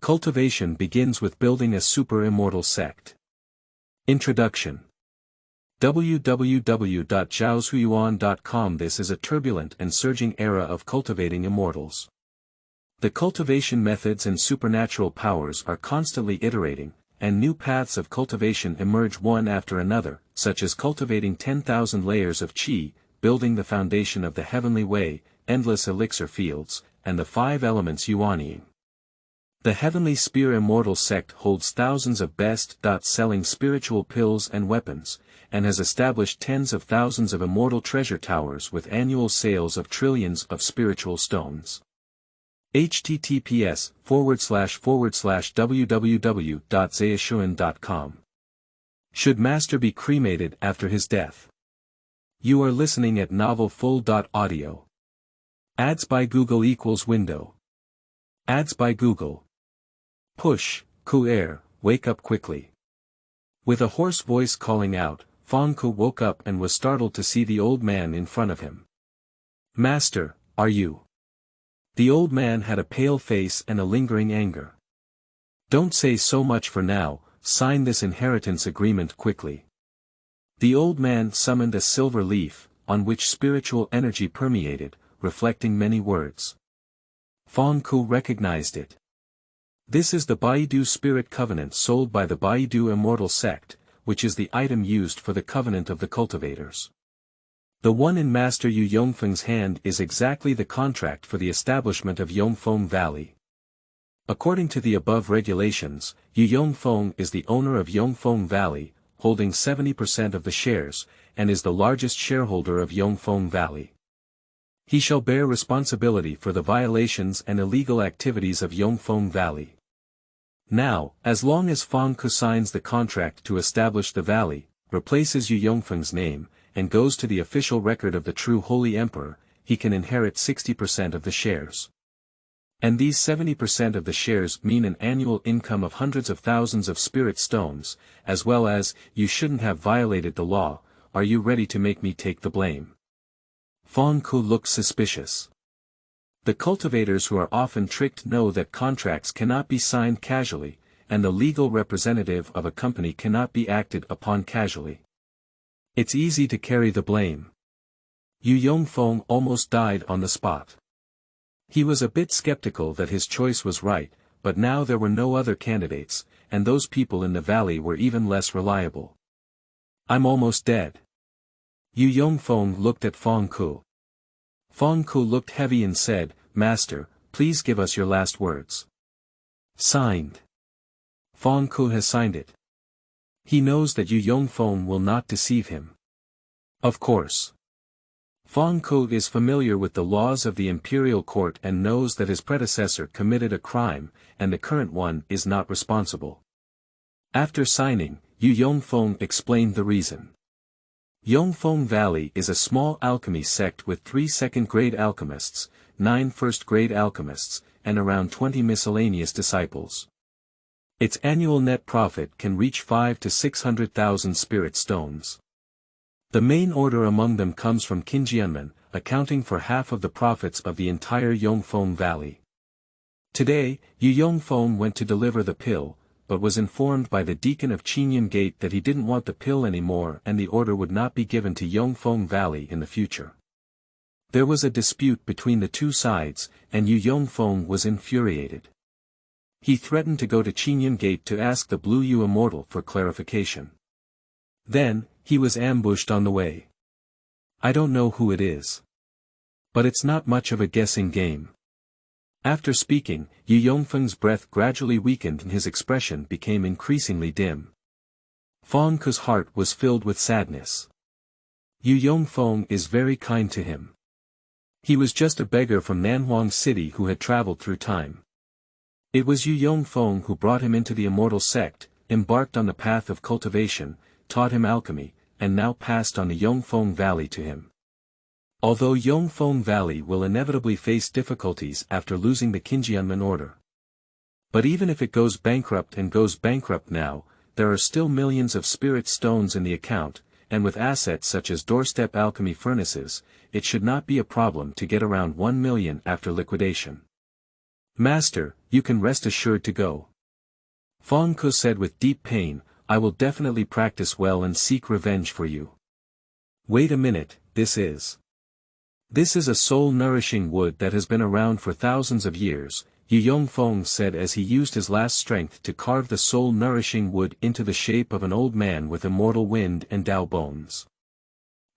Cultivation begins with building a super immortal sect. Introduction. www.zhaoshuyuan.com. This is a turbulent and surging era of cultivating immortals. The cultivation methods and supernatural powers are constantly iterating, and new paths of cultivation emerge one after another, such as cultivating 10,000 layers of qi, building the foundation of the heavenly way, endless elixir fields, and the 5 elements yuanying. The Heavenly Spear Immortal Sect holds thousands of best-selling spiritual pills and weapons, and has established tens of thousands of immortal treasure towers with annual sales of trillions of spiritual stones. https://www.ziyang.com. Should Master be cremated after his death? You are listening at novelfull.audio. Ads by Google equals window. Ads by Google. Push, Ku wake up quickly. With a hoarse voice calling out, Fanggu woke up and was startled to see the old man in front of him. Master, are you? The old man had a pale face and a lingering anger. Don't say so much for now, sign this inheritance agreement quickly. The old man summoned a silver leaf, on which spiritual energy permeated, reflecting many words. Fanggu recognized it. This is the Baidu Spirit Covenant sold by the Baidu Immortal Sect, which is the item used for the Covenant of the Cultivators. The one in Master Yu Yongfeng's hand is exactly the contract for the establishment of Yongfeng Valley. According to the above regulations, Yu Yongfeng is the owner of Yongfeng Valley, holding 70% of the shares, and is the largest shareholder of Yongfeng Valley. He shall bear responsibility for the violations and illegal activities of Yongfeng Valley. Now, as long as Fanggu signs the contract to establish the valley, replaces Yu Yongfeng's name, and goes to the official record of the true Holy Emperor, he can inherit 60% of the shares. And these 70% of the shares mean an annual income of hundreds of thousands of spirit stones, as well as, you shouldn't have violated the law, are you ready to make me take the blame? Fanggu looked suspicious. The cultivators who are often tricked know that contracts cannot be signed casually, and the legal representative of a company cannot be acted upon casually. It's easy to carry the blame. Yu Yongfeng almost died on the spot. He was a bit skeptical that his choice was right, but now there were no other candidates, and those people in the valley were even less reliable. I'm almost dead. Yu Yongfeng looked at Fanggu. Fanggu looked heavy and said, Master, please give us your last words. Signed. Fanggu has signed it. He knows that Yu Yongfeng will not deceive him. Of course. Fanggu is familiar with the laws of the imperial court and knows that his predecessor committed a crime, and the current one is not responsible. After signing, Yu Yongfeng explained the reason. Yongfeng Valley is a small alchemy sect with 3 second-grade alchemists, 9 first-grade alchemists, and around 20 miscellaneous disciples. Its annual net profit can reach 5 to 600,000 spirit stones. The main order among them comes from Qinjianmen, accounting for half of the profits of the entire Yongfeng Valley. Today, Yu Yongfeng went to deliver the pill, but was informed by the deacon of Qinyan Gate that he didn't want the pill anymore and the order would not be given to Yongfeng Valley in the future. There was a dispute between the two sides, and Yu Yongfeng was infuriated. He threatened to go to Qinyan Gate to ask the Blue Yu Immortal for clarification. Then, he was ambushed on the way. I don't know who it is. But it's not much of a guessing game. After speaking, Yu Yongfeng's breath gradually weakened and his expression became increasingly dim. Fanggu's heart was filled with sadness. Yu Yongfeng is very kind to him. He was just a beggar from Nanhuang City who had traveled through time. It was Yu Yongfeng who brought him into the Immortal Sect, embarked on the path of cultivation, taught him alchemy, and now passed on the Yongfeng Valley to him. Although Yongfeng Valley will inevitably face difficulties after losing the Qinjianmen order. But even if it goes bankrupt now, there are still millions of spirit stones in the account, and with assets such as doorstep alchemy furnaces, it should not be a problem to get around 1 million after liquidation. Master, you can rest assured to go. Fanggu said with deep pain, I will definitely practice well and seek revenge for you. Wait a minute, this is a soul-nourishing wood that has been around for thousands of years, Yu Yongfeng said as he used his last strength to carve the soul-nourishing wood into the shape of an old man with immortal wind and Dao bones.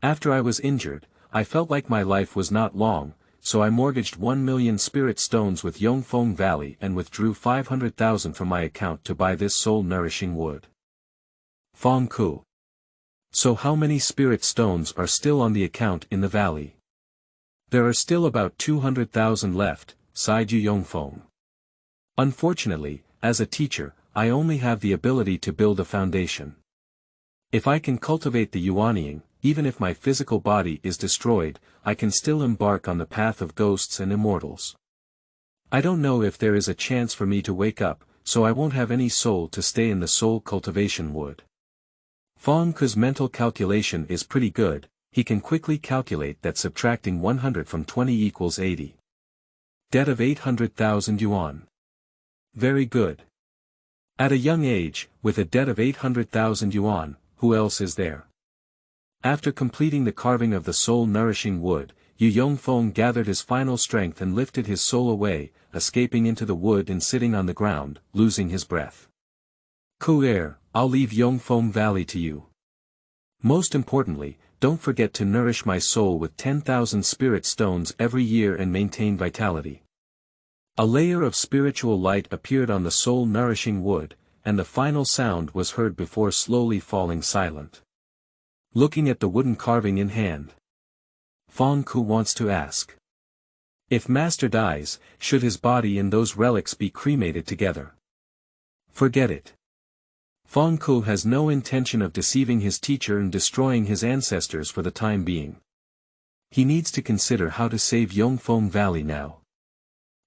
After I was injured, I felt like my life was not long, so I mortgaged 1 million spirit stones with Yongfeng Valley and withdrew 500,000 from my account to buy this soul-nourishing wood. Fanggu. So how many spirit stones are still on the account in the valley? There are still about 200,000 left, sighed Yu Yongfeng. Unfortunately, as a teacher, I only have the ability to build a foundation. If I can cultivate the Yuanying, even if my physical body is destroyed, I can still embark on the path of ghosts and immortals. I don't know if there is a chance for me to wake up, so I won't have any soul to stay in the soul cultivation wood. Fanggu's mental calculation is pretty good, he can quickly calculate that subtracting 100 from 20 equals 80. Debt of 800,000 yuan. Very good. At a young age, with a debt of 800,000 yuan, who else is there? After completing the carving of the soul-nourishing wood, Yu Yongfeng gathered his final strength and lifted his soul away, escaping into the wood and sitting on the ground, losing his breath. Ku'er, I'll leave Yongfeng Valley to you. Most importantly, don't forget to nourish my soul with 10,000 spirit stones every year and maintain vitality. A layer of spiritual light appeared on the soul-nourishing wood, and the final sound was heard before slowly falling silent. Looking at the wooden carving in hand, Fanggu wants to ask. If Master dies, should his body and those relics be cremated together? Forget it. Fanggu has no intention of deceiving his teacher and destroying his ancestors for the time being. He needs to consider how to save Yongfeng Valley now.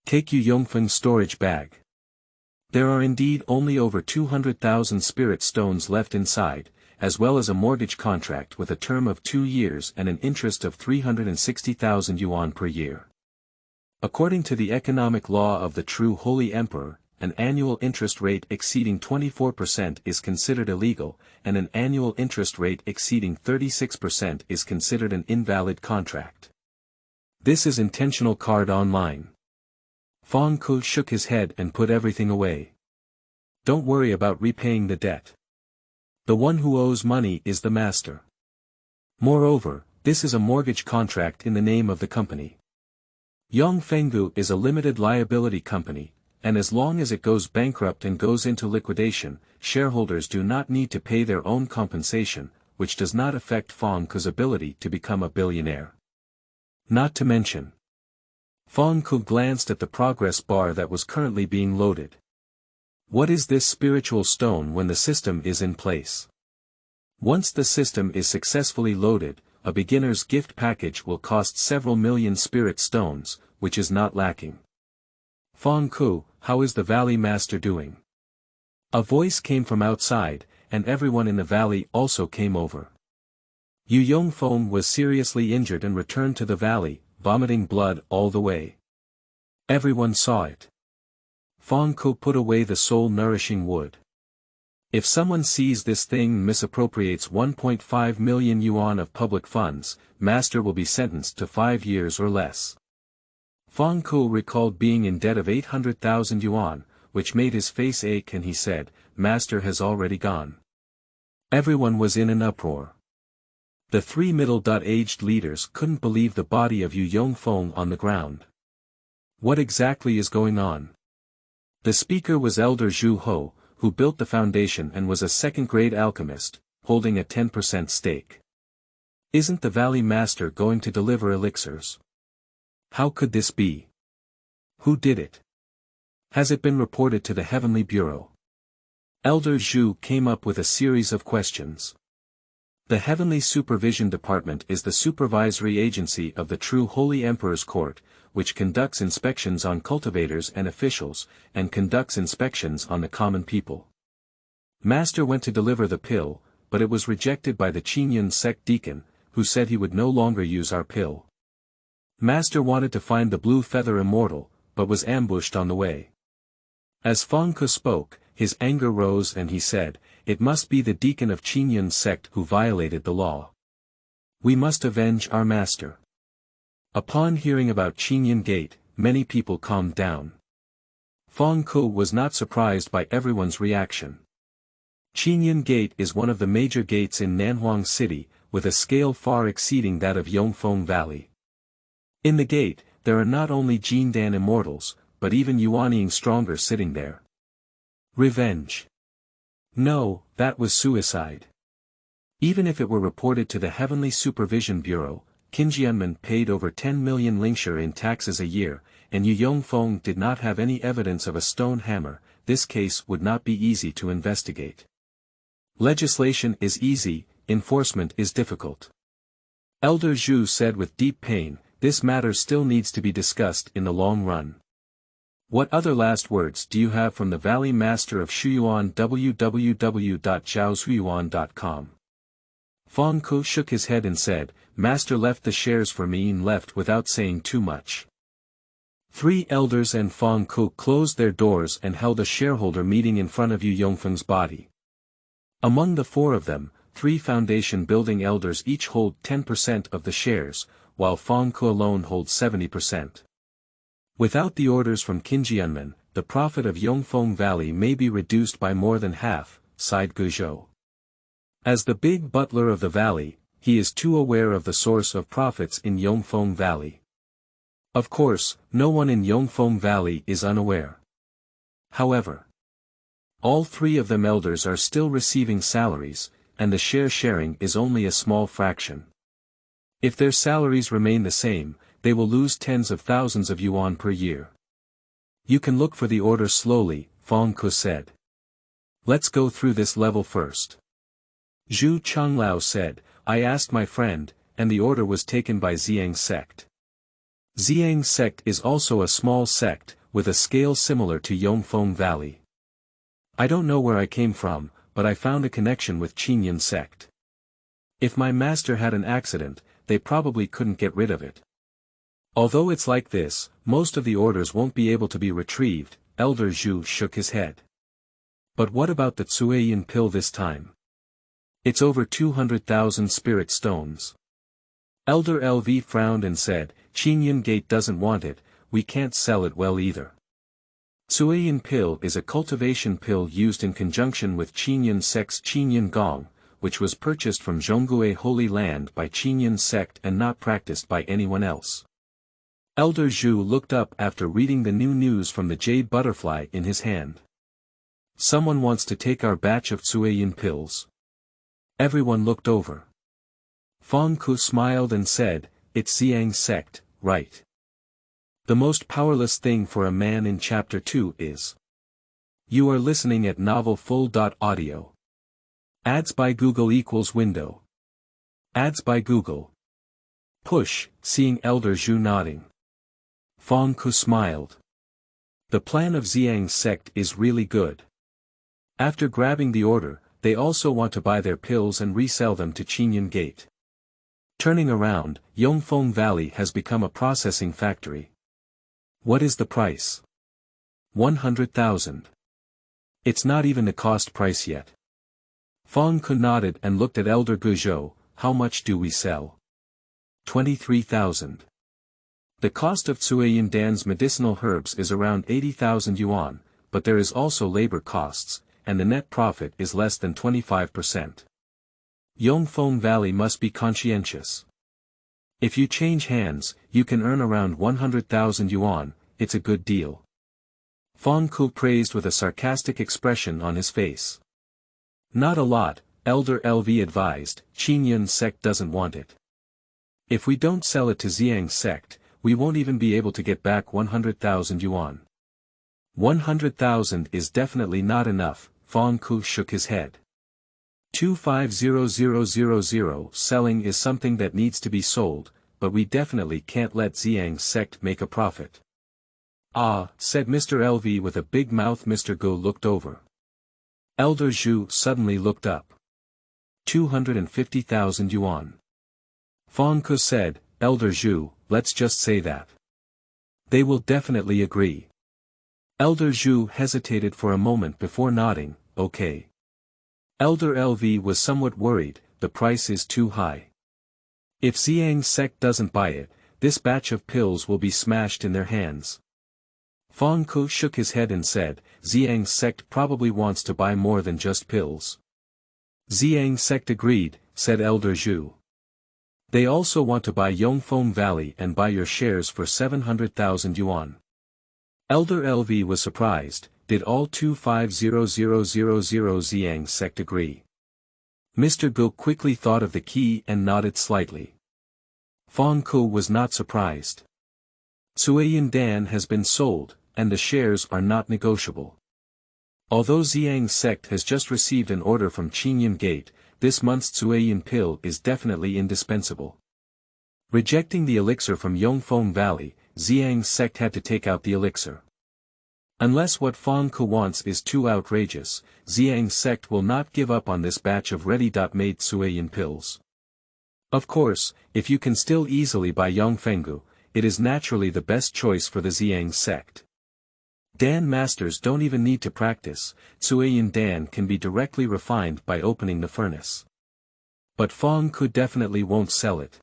Take Yu Yongfeng's storage bag. There are indeed only over 200,000 spirit stones left inside, as well as a mortgage contract with a term of 2 years and an interest of 360,000 yuan per year. According to the economic law of the true Holy Emperor, an annual interest rate exceeding 24% is considered illegal, and an annual interest rate exceeding 36% is considered an invalid contract. This is intentional card online. Fanggu shook his head and put everything away. Don't worry about repaying the debt. The one who owes money is the master. Moreover, this is a mortgage contract in the name of the company. Fanggu is a limited liability company, and as long as it goes bankrupt and goes into liquidation, shareholders do not need to pay their own compensation, which does not affect Fanggu's ability to become a billionaire. Not to mention. Fanggu glanced at the progress bar that was currently being loaded. What is this spiritual stone when the system is in place? Once the system is successfully loaded, a beginner's gift package will cost several million spirit stones, which is not lacking. Fanggu, how is the valley master doing? A voice came from outside, and everyone in the valley also came over. Yu Yongfeng was seriously injured and returned to the valley, vomiting blood all the way. Everyone saw it. Fanggu put away the soul-nourishing wood. If someone sees this thing and misappropriates 1.5 million yuan of public funds, master will be sentenced to 5 years or less. Fanggu recalled being in debt of 800,000 yuan, which made his face ache, and he said, Master has already gone. Everyone was in an uproar. The 3 middle-aged leaders couldn't believe the body of Yu Yongfeng on the ground. What exactly is going on? The speaker was Elder Zhu Ho, who built the foundation and was a second-grade alchemist, holding a 10% stake. Isn't the Valley Master going to deliver elixirs? How could this be? Who did it? Has it been reported to the Heavenly Bureau? Elder Zhu came up with a series of questions. The Heavenly Supervision Department is the supervisory agency of the true Holy Emperor's Court, which conducts inspections on cultivators and officials, and conducts inspections on the common people. Master went to deliver the pill, but it was rejected by the Immortal Sect deacon, who said he would no longer use our pill. Master wanted to find the blue feather immortal, but was ambushed on the way. As Fanggu spoke, his anger rose and he said, "It must be the deacon of Qingyun's sect who violated the law. We must avenge our master." Upon hearing about Qingyun Gate, many people calmed down. Fanggu was not surprised by everyone's reaction. Qingyun Gate is one of the major gates in Nanhuang City, with a scale far exceeding that of Yongfeng Valley. In the gate, there are not only Jindan immortals, but even Yuanying stronger sitting there. Revenge. No, that was suicide. Even if it were reported to the Heavenly Supervision Bureau, Qinjianmen paid over 10 million lingshire in taxes a year, and Yu Yongfeng did not have any evidence of a stone hammer. This case would not be easy to investigate. Legislation is easy, enforcement is difficult. Elder Zhu said with deep pain, "This matter still needs to be discussed in the long run." What other last words do you have from the Valley Master of Shuyuan? www.zhaoshuyuan.com. Fanggu shook his head and said, "Master left the shares for me and left without saying too much." 3 elders and Fanggu closed their doors and held a shareholder meeting in front of Yu Yongfeng's body. Among the 4 of them, 3 foundation building elders each hold 10% of the shares, while Fanggu alone holds 70%. Without the orders from Qinjianmen, the profit of Yongfeng Valley may be reduced by more than half, sighed Guzhou. As the big butler of the valley, he is too aware of the source of profits in Yongfeng Valley. Of course, no one in Yongfeng Valley is unaware. However, all 3 of them elders are still receiving salaries, and the share sharing is only a small fraction. If their salaries remain the same, they will lose tens of thousands of yuan per year. You can look for the order slowly, Fanggu said. Let's go through this level first. Zhu Changlao said, "I asked my friend, and the order was taken by Ziyang sect." Ziyang sect is also a small sect, with a scale similar to Yongfeng Valley. I don't know where I came from, but I found a connection with Qingyun sect. If my master had an accident, they probably couldn't get rid of it. Although it's like this, most of the orders won't be able to be retrieved. Elder Zhu shook his head. But what about the Tsueyin pill this time? It's over 200,000 spirit stones. Elder LV frowned and said, "Qingyun Gate doesn't want it, we can't sell it well either." Tsueyin pill is a cultivation pill used in conjunction with Qingyun sect's Qingyun Gong, which was purchased from Zhonggui Holy Land by Qingyun sect and not practiced by anyone else. Elder Zhu looked up after reading the new news from the jade butterfly in his hand. "Someone wants to take our batch of Tsueyin pills." Everyone looked over. Fanggu smiled and said, "It's Ziyang sect, right? The most powerless thing for a man in Chapter 2 is." You are listening at novelfull.audio. Ads by Google equals window. Ads by Google. Push, seeing Elder Zhu nodding. Fanggu smiled. The plan of Ziyang's sect is really good. After grabbing the order, they also want to buy their pills and resell them to Qingyun Gate. Turning around, Yongfeng Valley has become a processing factory. What is the price? 100,000. It's not even the cost price yet. Fanggu nodded and looked at Elder Guzhou. "How much do we sell?" 23,000. The cost of Tsueyin Dan's medicinal herbs is around 80,000 yuan, but there is also labor costs, and the net profit is less than 25%. Yongfeng Valley must be conscientious. If you change hands, you can earn around 100,000 yuan, it's a good deal. Fanggu praised with a sarcastic expression on his face. Not a lot, Elder LV advised, Qingyun sect doesn't want it. If we don't sell it to Ziyang sect, we won't even be able to get back 100,000 yuan. 100,000 is definitely not enough, Fanggu shook his head. 250000 selling is something that needs to be sold, but we definitely can't let Ziyang sect make a profit. Ah, said Mr. LV with a big mouth. Mr. Gu looked over. Elder Zhu suddenly looked up. 250,000 yuan. Fanggu said, Elder Zhu, let's just say that. They will definitely agree. Elder Zhu hesitated for a moment before nodding, okay. Elder LV was somewhat worried, the price is too high. If Ziyang sect doesn't buy it, this batch of pills will be smashed in their hands. Fanggu shook his head and said, Ziyang sect probably wants to buy more than just pills. Ziyang sect agreed, said Elder Zhu. They also want to buy Yongfeng Valley and buy your shares for 700,000 yuan. Elder LV was surprised, did all 250000 Ziyang sect agree? Mr. Go quickly thought of the key and nodded slightly. Fanggu was not surprised. Suiyin Dan has been sold, and the shares are not negotiable. Although Ziyang sect has just received an order from Qingyun Gate, this month's Suiyin pill is definitely indispensable. Rejecting the elixir from Yongfeng Valley, Ziyang sect had to take out the elixir. Unless what Fanggu wants is too outrageous, Ziyang sect will not give up on this batch of ready-made Suiyin pills. Of course, if you can still easily buy Yongfenggu, it is naturally the best choice for the Ziyang sect. Dan masters don't even need to practice, Suiyin Dan can be directly refined by opening the furnace. But Fanggu definitely won't sell it.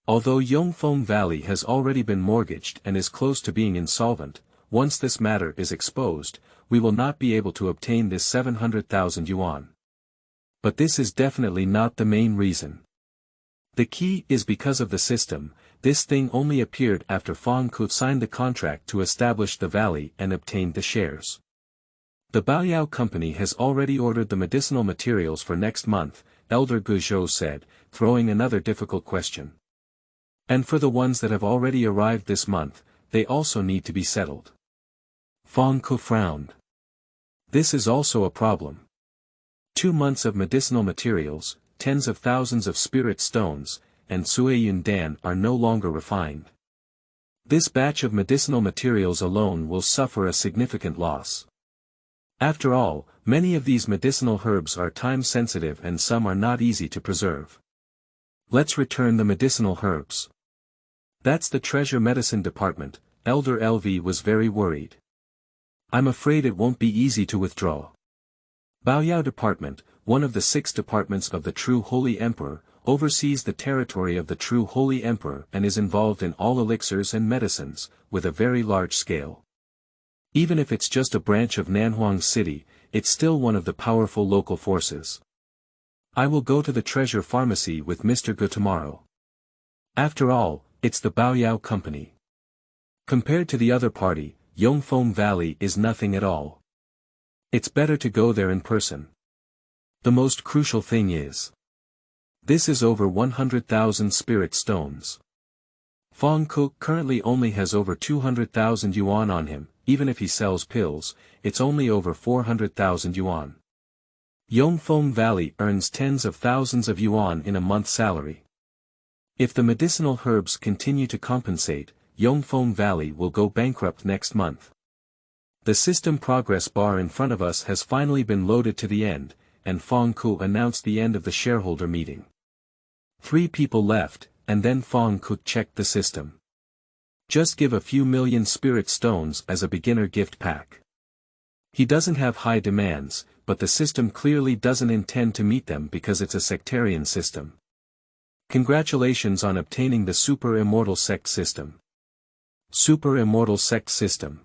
Although Yongfeng Valley has already been mortgaged and is close to being insolvent, once this matter is exposed, we will not be able to obtain this 700,000 yuan. But this is definitely not the main reason. The key is because of the system. This thing only appeared after Fanggu signed the contract to establish the valley and obtained the shares. The Baoyao company has already ordered the medicinal materials for next month, Elder Guzhou said, throwing another difficult question. And for the ones that have already arrived this month, they also need to be settled. Fanggu frowned. This is also a problem. 2 months of medicinal materials, tens of thousands of spirit stones, and Suiyin Dan are no longer refined. This batch of medicinal materials alone will suffer a significant loss. After all, many of these medicinal herbs are time-sensitive and some are not easy to preserve. Let's return the medicinal herbs. That's the treasure medicine department. Elder LV was very worried. I'm afraid it won't be easy to withdraw. Baoyao department, one of the 6 departments of the true Holy Emperor, oversees the territory of the true Holy Emperor and is involved in all elixirs and medicines, with a very large scale. Even if it's just a branch of Nanhuang City, it's still one of the powerful local forces. I will go to the treasure pharmacy with Mr. Gu tomorrow. After all, it's the Baoyao company. Compared to the other party, Yongfeng Valley is nothing at all. It's better to go there in person. The most crucial thing is, this is over 100,000 spirit stones. Fanggu currently only has over 200,000 yuan on him. Even if he sells pills, it's only over 400,000 yuan. Yongfeng Valley earns tens of thousands of yuan in a month's salary. If the medicinal herbs continue to compensate, Yongfeng Valley will go bankrupt next month. The system progress bar in front of us has finally been loaded to the end, and Fanggu announced the end of the shareholder meeting. 3 people left, and then Fanggu checked the system. Just give a few million spirit stones as a beginner gift pack. He doesn't have high demands, but the system clearly doesn't intend to meet them because it's a sectarian system. Congratulations on obtaining the Super Immortal Sect system. Super Immortal Sect system.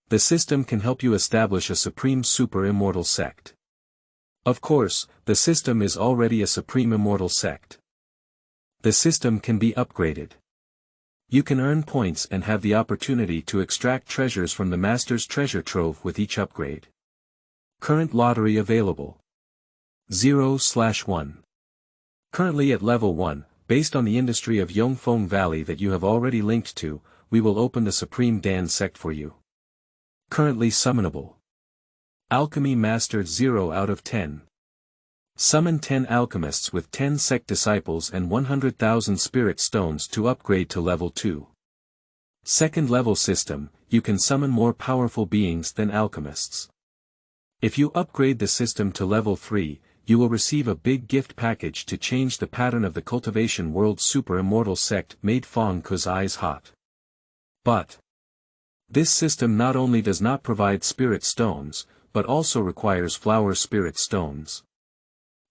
The system can help you establish a supreme Super Immortal Sect. Of course, the system is already a Supreme Immortal Sect. The system can be upgraded. You can earn points and have the opportunity to extract treasures from the Master's treasure trove with each upgrade. Current lottery available. 0/1. Currently at level 1, based on the industry of Yongfeng Valley that you have already linked to, we will open the Supreme Dan Sect for you. Currently summonable. Alchemy Master 0 out of 10. Summon 10 alchemists with 10 sect disciples and 100,000 spirit stones to upgrade to level 2. Second level system, you can summon more powerful beings than alchemists. If you upgrade the system to level 3, you will receive a big gift package to change the pattern of the Cultivation World Super Immortal Sect. Made Fanggu's eyes hot. But this system not only does not provide spirit stones, but also requires flower spirit stones.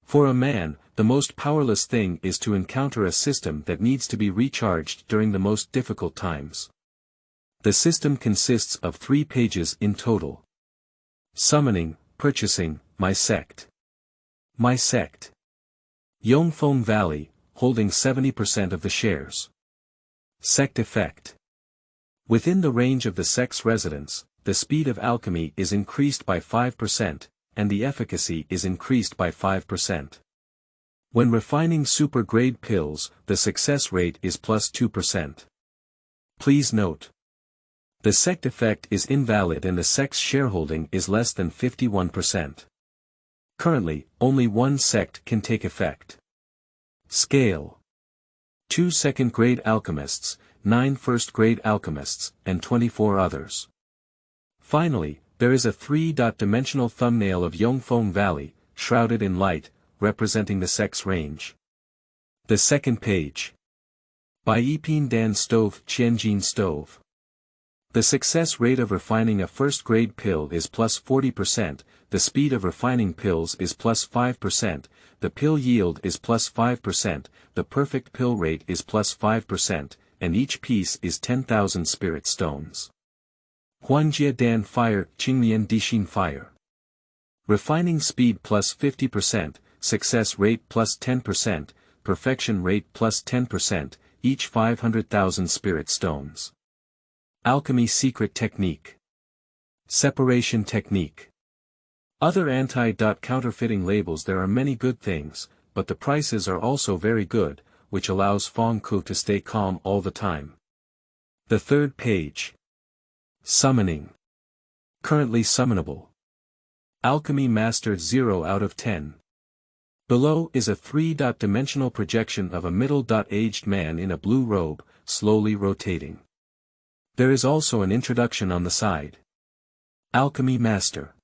For a man, the most powerless thing is to encounter a system that needs to be recharged during the most difficult times. The system consists of 3 pages in total. Summoning, purchasing, my sect. My sect. Yongfeng Valley, holding 70% of the shares. Sect effect. Within the range of the sect's residents, the speed of alchemy is increased by 5%, and the efficacy is increased by 5%. When refining super-grade pills, the success rate is plus 2%. Please note. The sect effect is invalid and the sect's shareholding is less than 51%. Currently, only one sect can take effect. Scale. 2 second-grade alchemists, 9 first-grade alchemists, and 24 others. Finally, there is a 3-dimensional thumbnail of Yongfeng Valley, shrouded in light, representing the sect's range. The second page. By EP1-10 Stove Qianjin Stove. The success rate of refining a first-grade pill is plus 40%, the speed of refining pills is plus 5%, the pill yield is plus 5%, the perfect pill rate is plus 5%, and each piece is 10,000 spirit stones. Huanjia Dan Fire Qingmian Dixin Fire. Refining speed plus 50%, success rate plus 10%, perfection rate plus 10%, each 500,000 spirit stones. Alchemy secret technique. Separation technique. Other anti-counterfeiting labels. There are many good things, but the prices are also very good, which allows Fanggu to stay calm all the time. The third page. Summoning. Currently summonable. Alchemy Master 0 out of 10. Below is a 3-dimensional projection of a middle-aged man in a blue robe, slowly rotating. There is also an introduction on the side. Alchemy Master.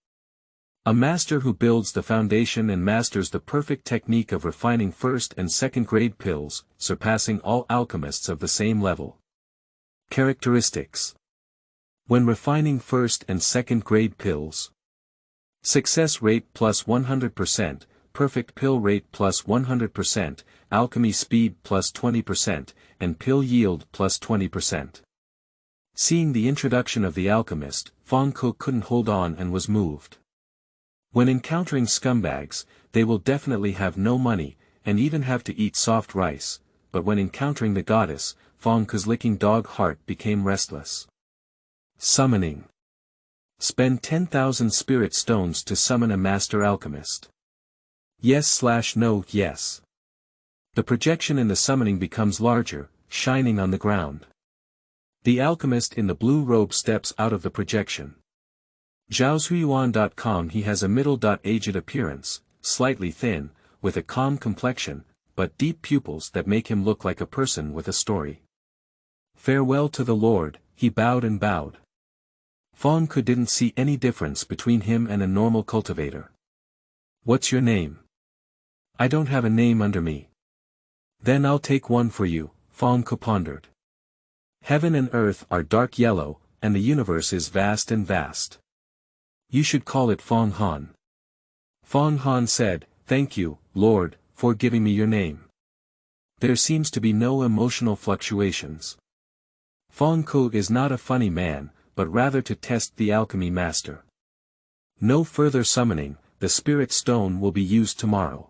A master who builds the foundation and masters the perfect technique of refining first and second grade pills, surpassing all alchemists of the same level. Characteristics. When refining first and second grade pills. Success rate plus 100%, perfect pill rate plus 100%, alchemy speed plus 20%, and pill yield plus 20%. Seeing the introduction of the alchemist, Fanggu couldn't hold on and was moved. When encountering scumbags, they will definitely have no money, and even have to eat soft rice, but when encountering the goddess, Fanggu's licking dog heart became restless. Summoning. Spend 10,000 spirit stones to summon a master alchemist. Yes/no yes. The projection in the summoning becomes larger, shining on the ground. The alchemist in the blue robe steps out of the projection. Zhaozuiyuan.com. He has a middle-aged appearance, slightly thin, with a calm complexion, but deep pupils that make him look like a person with a story. Farewell to the Lord, he bowed and bowed. Fanggu didn't see any difference between him and a normal cultivator. What's your name? I don't have a name under me. Then I'll take one for you, Fanggu pondered. Heaven and earth are dark yellow, and the universe is vast and vast. You should call it Fang Han. Fang Han said, Thank you, Lord, for giving me your name. There seems to be no emotional fluctuations. Fanggu is not a funny man, but rather to test the alchemy master. No further summoning, the spirit stone will be used tomorrow.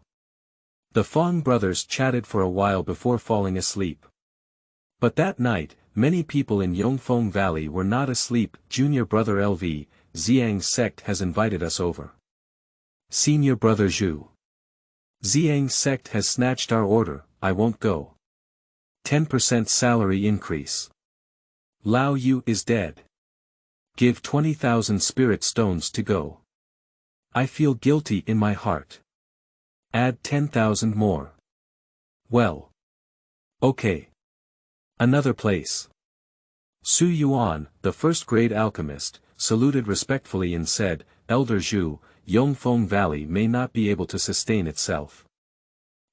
The Fang brothers chatted for a while before falling asleep. But that night, many people in Yongfeng Valley were not asleep. Junior brother LV, Ziyang's sect has invited us over. Senior brother Zhu. Ziyang's sect has snatched our order, I won't go. 10% salary increase. Lao Yu is dead. Give 20,000 spirit stones to go. I feel guilty in my heart. Add 10,000 more. Well. Okay. Another place. Su Yuan, the first-grade alchemist, saluted respectfully and said, Elder Zhu, Yongfeng Valley may not be able to sustain itself.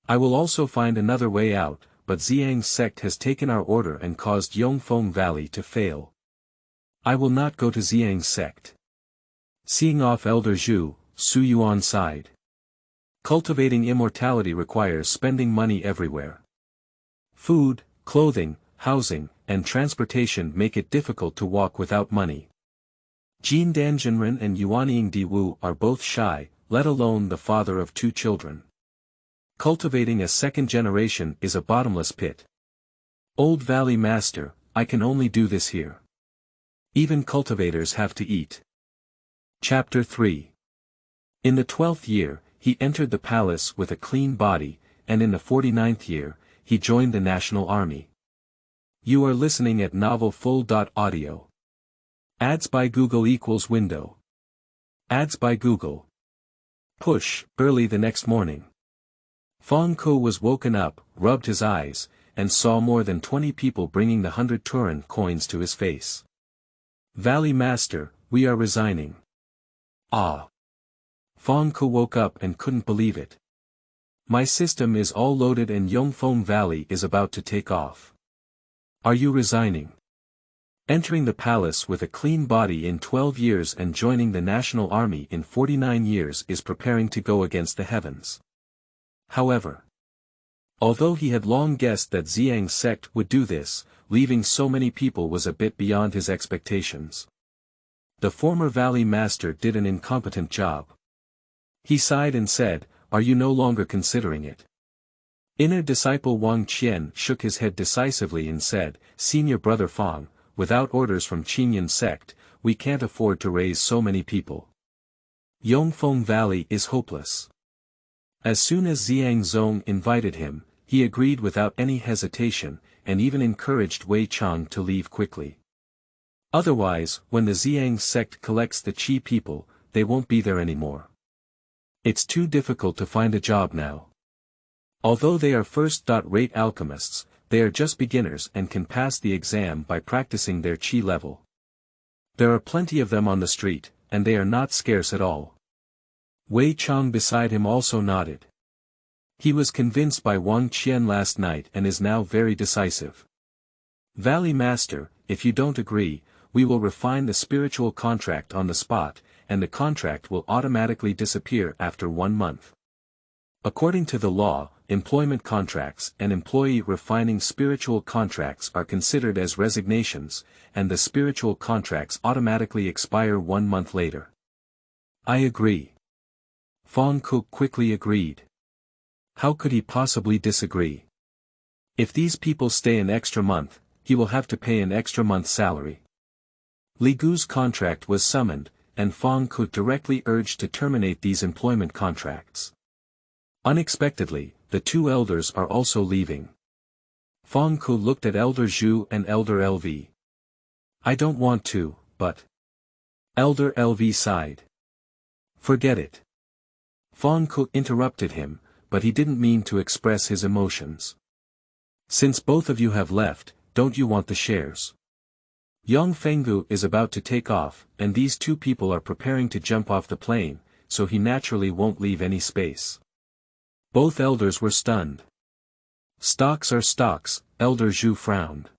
I will also find another way out, but Ziyang's sect has taken our order and caused Yongfeng Valley to fail. I will not go to Ziyang's sect. Seeing off Elder Zhu, Su Yuan sighed. Cultivating immortality requires spending money everywhere. Food, clothing, housing, and transportation make it difficult to walk without money. Jin Danjinren and Yuanying Diwu are both shy, let alone the father of 2 children. Cultivating a second generation is a bottomless pit. Old Valley Master, I can only do this here. Even cultivators have to eat. Chapter 3. In the 12th year, he entered the palace with a clean body, and in the 49th year, he joined the national army. You are listening at novelfull.audio. Ads by Google equals window. Ads by Google. Push. Early the next morning, Fanggu was woken up, rubbed his eyes, and saw more than 20 people bringing the 100 Turan coins to his face. Valley Master, we are resigning. Ah. Fanggu woke up and couldn't believe it. My system is all loaded and Yongfeng Valley is about to take off. Are you resigning? Entering the palace with a clean body in 12 years and joining the national army in 49 years is preparing to go against the heavens. However, although he had long guessed that Ziyang's sect would do this, leaving so many people was a bit beyond his expectations. The former Valley Master did an incompetent job. He sighed and said, "Are you no longer considering it?" Inner disciple Wang Qian shook his head decisively and said, "Senior brother Fang, without orders from Qinyan sect, we can't afford to raise so many people. Yongfeng Valley is hopeless." As soon as Ziyang Zong invited him, he agreed without any hesitation, and even encouraged Wei Chang to leave quickly. Otherwise, when the Ziyang sect collects the Qi people, they won't be there anymore. It's too difficult to find a job now. Although they are first-rate alchemists, they are just beginners and can pass the exam by practicing their Qi level. There are plenty of them on the street, and they are not scarce at all. Wei Chang beside him also nodded. He was convinced by Wang Qian last night and is now very decisive. Valley Master, if you don't agree, we will refine the spiritual contract on the spot, and the contract will automatically disappear after 1 month. According to the law, employment contracts and employee refining spiritual contracts are considered as resignations, and the spiritual contracts automatically expire 1 month later. I agree. Fanggu quickly agreed. How could he possibly disagree? If these people stay an extra month, he will have to pay an extra month's salary. Li Gu's contract was summoned, and Fanggu directly urged to terminate these employment contracts. Unexpectedly, the 2 elders are also leaving. Fanggu looked at Elder Zhu and Elder LV. I don't want to, but... Elder LV sighed. Forget it. Fanggu interrupted him, but he didn't mean to express his emotions. Since both of you have left, don't you want the shares? Young Fanggu is about to take off, and these 2 people are preparing to jump off the plane, so he naturally won't leave any space. Both elders were stunned. Stocks are stocks, Elder Zhu frowned.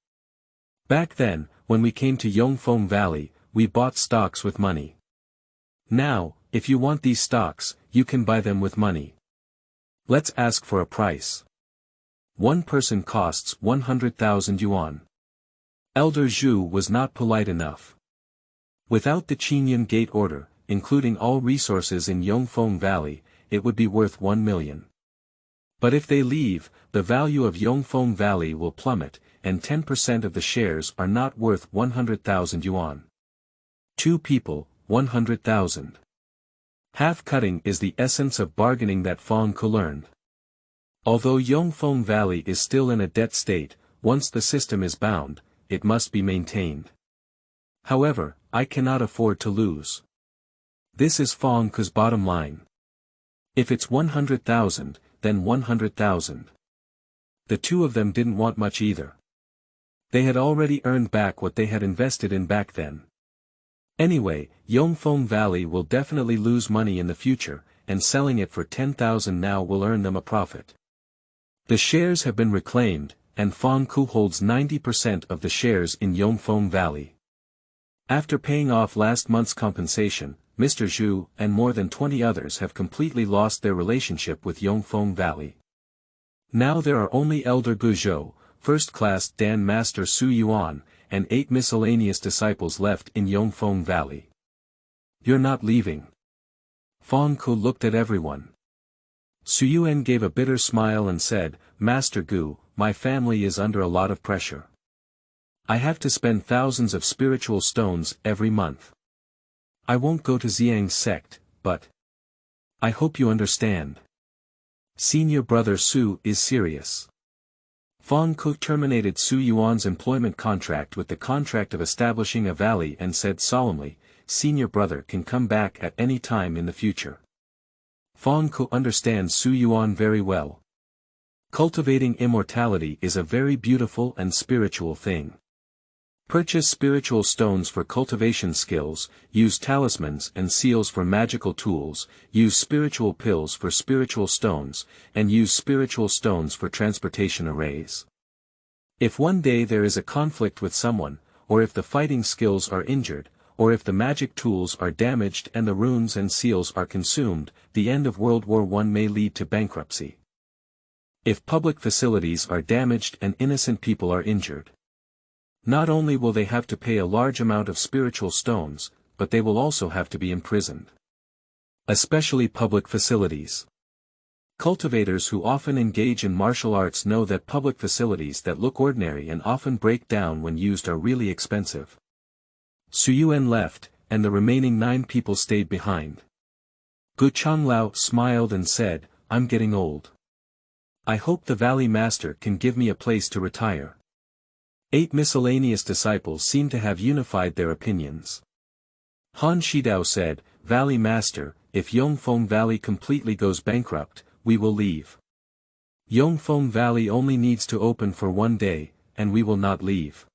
Back then, when we came to Yongfeng Valley, we bought stocks with money. Now, if you want these stocks, you can buy them with money. Let's ask for a price. 1 person costs 100,000 yuan. Elder Zhu was not polite enough. Without the Qinyan Gate order, including all resources in Yongfeng Valley, it would be worth 1 million. But if they leave, the value of Yongfeng Valley will plummet, and 10% of the shares are not worth 100,000 yuan. 2 people, 100,000. Half-cutting is the essence of bargaining that Fanggu learned. Although Yongfeng Valley is still in a debt state, once the system is bound, it must be maintained. However, I cannot afford to lose. This is Fanggu's bottom line. If it's 100,000, then 100,000. The 2 of them didn't want much either. They had already earned back what they had invested in back then. Anyway, Yongfeng Valley will definitely lose money in the future, and selling it for 10,000 now will earn them a profit. The shares have been reclaimed, and Fanggu holds 90% of the shares in Yongfeng Valley. After paying off last month's compensation, Mr. Zhu and more than 20 others have completely lost their relationship with Yongfeng Valley. Now there are only Elder Guzhou, first-class Dan Master Su Yuan, and 8 miscellaneous disciples left in Yongfeng Valley. You're not leaving. Fanggu looked at everyone. Su Yuan gave a bitter smile and said, Master Gu, my family is under a lot of pressure. I have to spend thousands of spiritual stones every month. I won't go to Ziyang's sect, but I hope you understand. Senior brother Su is serious. Fanggu terminated Su Yuan's employment contract with the contract of establishing a valley and said solemnly, Senior brother can come back at any time in the future. Fanggu understands Su Yuan very well. Cultivating immortality is a very beautiful and spiritual thing. Purchase spiritual stones for cultivation skills, use talismans and seals for magical tools, use spiritual pills for spiritual stones, and use spiritual stones for transportation arrays. If one day there is a conflict with someone, or if the fighting skills are injured, or if the magic tools are damaged and the runes and seals are consumed, the end of World War I may lead to bankruptcy. If public facilities are damaged and innocent people are injured, not only will they have to pay a large amount of spiritual stones, but they will also have to be imprisoned. Especially public facilities. Cultivators who often engage in martial arts know that public facilities that look ordinary and often break down when used are really expensive. Su Yuan left, and the remaining 9 people stayed behind. Gu Changlao smiled and said, I'm getting old. I hope the Valley Master can give me a place to retire. 8 miscellaneous disciples seem to have unified their opinions. Han Shidao said, Valley Master, if Yongfeng Valley completely goes bankrupt, we will leave. Yongfeng Valley only needs to open for 1 day, and we will not leave.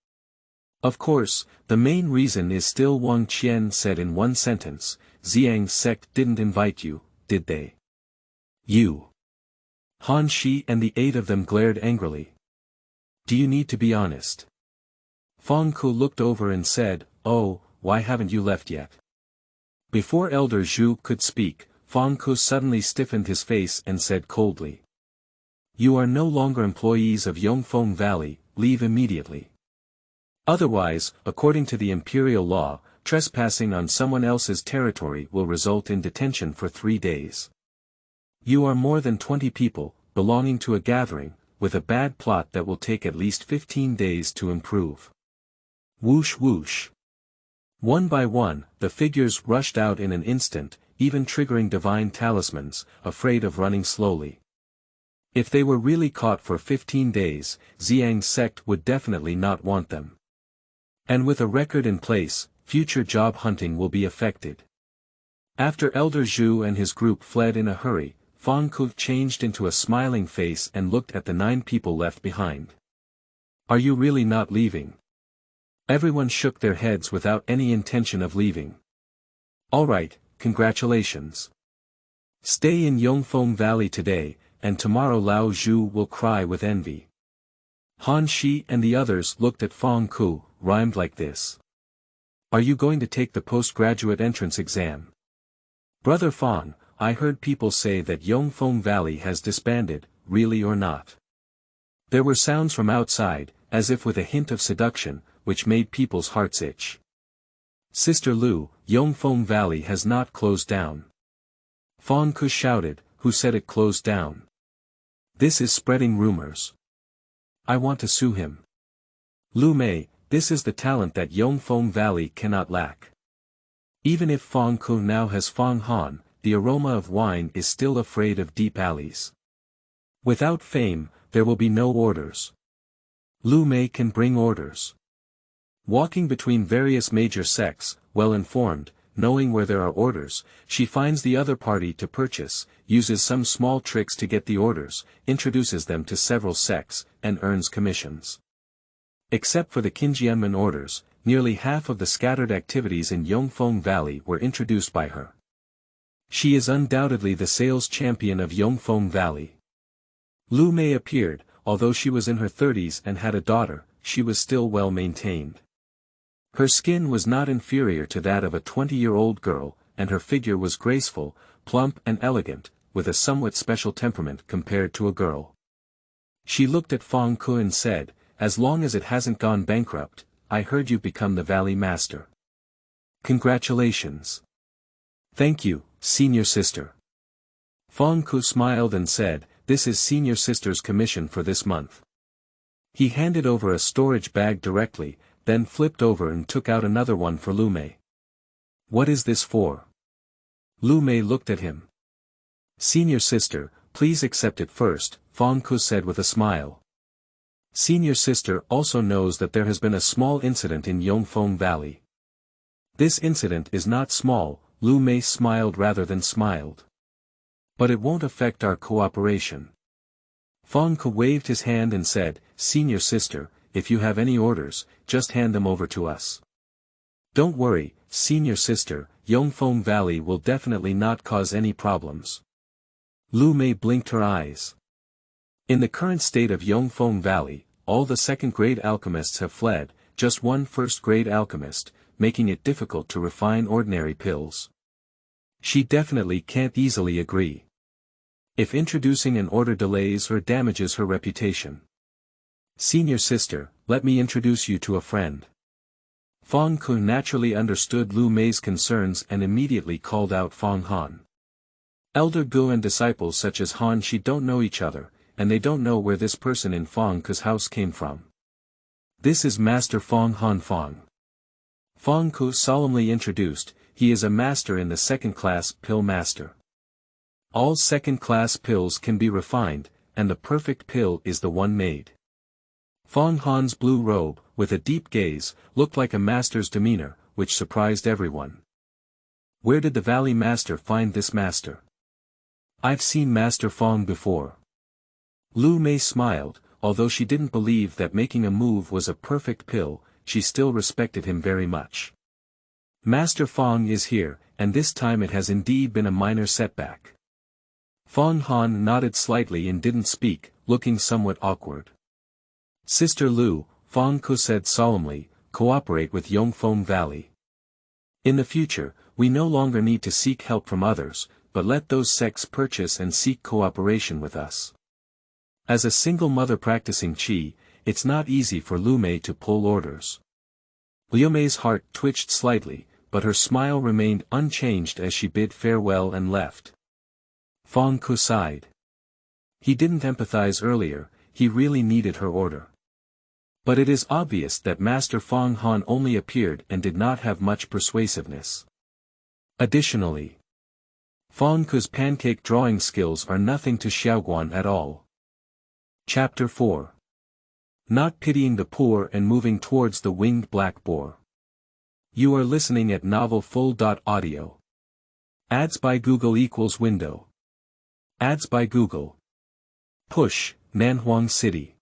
Of course, the main reason is still Wang Qian said in one sentence, Ziyang's sect didn't invite you, did they? You. Han Shi and the 8 of them glared angrily. Do you need to be honest? Fanggu looked over and said, Oh, why haven't you left yet? Before Elder Zhu could speak, Fanggu suddenly stiffened his face and said coldly. You are no longer employees of Yongfeng Valley, leave immediately. Otherwise, according to the imperial law, trespassing on someone else's territory will result in detention for 3 days. You are more than 20 people, belonging to a gathering, with a bad plot that will take at least 15 days to improve. Whoosh whoosh. One by one, the figures rushed out in an instant, even triggering divine talismans, afraid of running slowly. If they were really caught for 15 days, Ziyang's sect would definitely not want them. And with a record in place, future job hunting will be affected. After Elder Zhu and his group fled in a hurry, Fanggu changed into a smiling face and looked at the 9 people left behind. Are you really not leaving? Everyone shook their heads without any intention of leaving. All right, congratulations. Stay in Yongfeng Valley today, and tomorrow Lao Zhu will cry with envy. Han Shi and the others looked at Fanggu, rhymed like this. Are you going to take the postgraduate entrance exam? Brother Fang, I heard people say that Yongfeng Valley has disbanded, really or not? There were sounds from outside, as if with a hint of seduction, which made people's hearts itch. Sister Lu, Yongfeng Valley has not closed down. Fanggu shouted, who said it closed down? This is spreading rumors. I want to sue him. Lu Mei, this is the talent that Yongfeng Valley cannot lack. Even if Fanggu now has Fang Han, the aroma of wine is still afraid of deep alleys. Without fame, there will be no orders. Lu Mei can bring orders. Walking between various major sects, well informed, knowing where there are orders, she finds the other party to purchase, uses some small tricks to get the orders, introduces them to several sects, and earns commissions. Except for the Qinjianmen orders, nearly half of the scattered activities in Yongfeng Valley were introduced by her. She is undoubtedly the sales champion of Yongfeng Valley. Lu Mei appeared, although she was in her 30s and had a daughter, she was still well maintained. Her skin was not inferior to that of a 20-year-old girl, and her figure was graceful, plump and elegant, with a somewhat special temperament compared to a girl. She looked at Fanggu and said, "As long as it hasn't gone bankrupt, I heard you've become the Valley Master. Congratulations." "Thank you, Senior Sister." Fanggu smiled and said, "This is Senior Sister's commission for this month." He handed over a storage bag directly, then flipped over and took out another one for Lu Mei. "What is this for?" Lu Mei looked at him. "Senior Sister, please accept it first," Fanggu said with a smile. Senior Sister also knows that there has been a small incident in Yongfeng Valley. "This incident is not small," Lu Mei smiled rather than smiled. "But it won't affect our cooperation." Fanggu waved his hand and said, "Senior Sister, if you have any orders, just hand them over to us." "Don't worry, Senior Sister, Yongfeng Valley will definitely not cause any problems." Lu Mei blinked her eyes. In the current state of Yongfeng Valley, all the second-grade alchemists have fled, just one first-grade alchemist, making it difficult to refine ordinary pills. She definitely can't easily agree. If introducing an order delays or damages her reputation. "Senior Sister, let me introduce you to a friend." Fanggu naturally understood Lu Mei's concerns and immediately called out Fang Han. Elder Gu and disciples such as Han Shi don't know each other, and they don't know where this person in Fanggu's house came from. "This is Master Fang Han Fang." Fanggu solemnly introduced, "He is a master in the second-class pill master. All second-class pills can be refined, and the perfect pill is the one made." Fang Han's blue robe, with a deep gaze, looked like a master's demeanor, which surprised everyone. "Where did the Valley Master find this master?" "I've seen Master Fang before." Lu Mei smiled, although she didn't believe that making a move was a perfect pill, she still respected him very much. "Master Fang is here, and this time it has indeed been a minor setback." Fang Han nodded slightly and didn't speak, looking somewhat awkward. "Sister Lu," Fanggu said solemnly, "cooperate with Yongfeng Valley. In the future, we no longer need to seek help from others, but let those sects purchase and seek cooperation with us." As a single mother practicing qi, it's not easy for Lu Mei to pull orders. Liu Mei's heart twitched slightly, but her smile remained unchanged as she bid farewell and left. Fanggu sighed. He didn't empathize earlier, he really needed her order. But it is obvious that Master Fang Han only appeared and did not have much persuasiveness. Additionally, Fanggu's pancake drawing skills are nothing to Xiaoguan at all. Chapter 4. Not pitying the poor and moving towards the winged black boar. You are listening at novelfull.audio. Ads by Google equals window. Ads by Google. Push, Nanhuang City.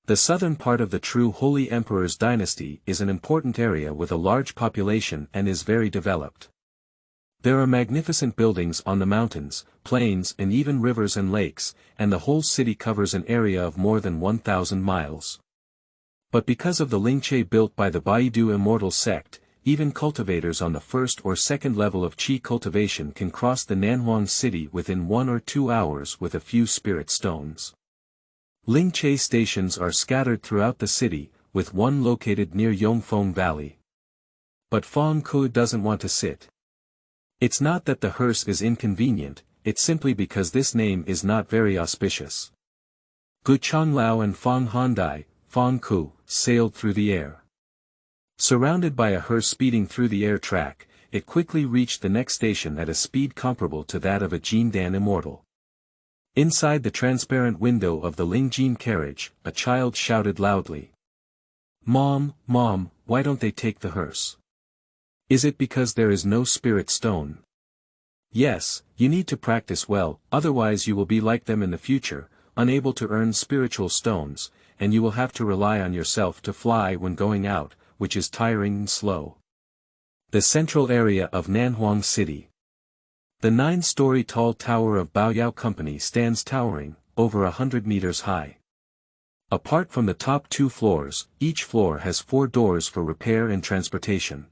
The southern part of the true Holy Emperor's dynasty is an important area with a large population and is very developed. There are magnificent buildings on the mountains, plains and even rivers and lakes, and the whole city covers an area of more than 1,000 miles. But because of the Lingche built by the Baidu Immortal Sect, even cultivators on the first or second level of Qi cultivation can cross the Nanhuang city within 1 or 2 hours with a few spirit stones. Lingche stations are scattered throughout the city, with one located near Yongfeng Valley. But Fanggu doesn't want to sit. It's not that the hearse is inconvenient, it's simply because this name is not very auspicious. Gu Changlao and Fang Handai, Fanggu, sailed through the air. Surrounded by a hearse speeding through the air track, it quickly reached the next station at a speed comparable to that of a Jindan Immortal. Inside the transparent window of the Lingjin carriage, a child shouted loudly. Mom, why don't they take the hearse? Is it because there is no spirit stone? Yes, you need to practice well, otherwise you will be like them in the future, unable to earn spiritual stones, and you will have to rely on yourself to fly when going out, which is tiring and slow. The central area of Nanhuang City. The 9-story tall tower of Baoyao Company stands towering, over 100 meters high. Apart from the top 2 floors, each floor has 4 doors for repair and transportation.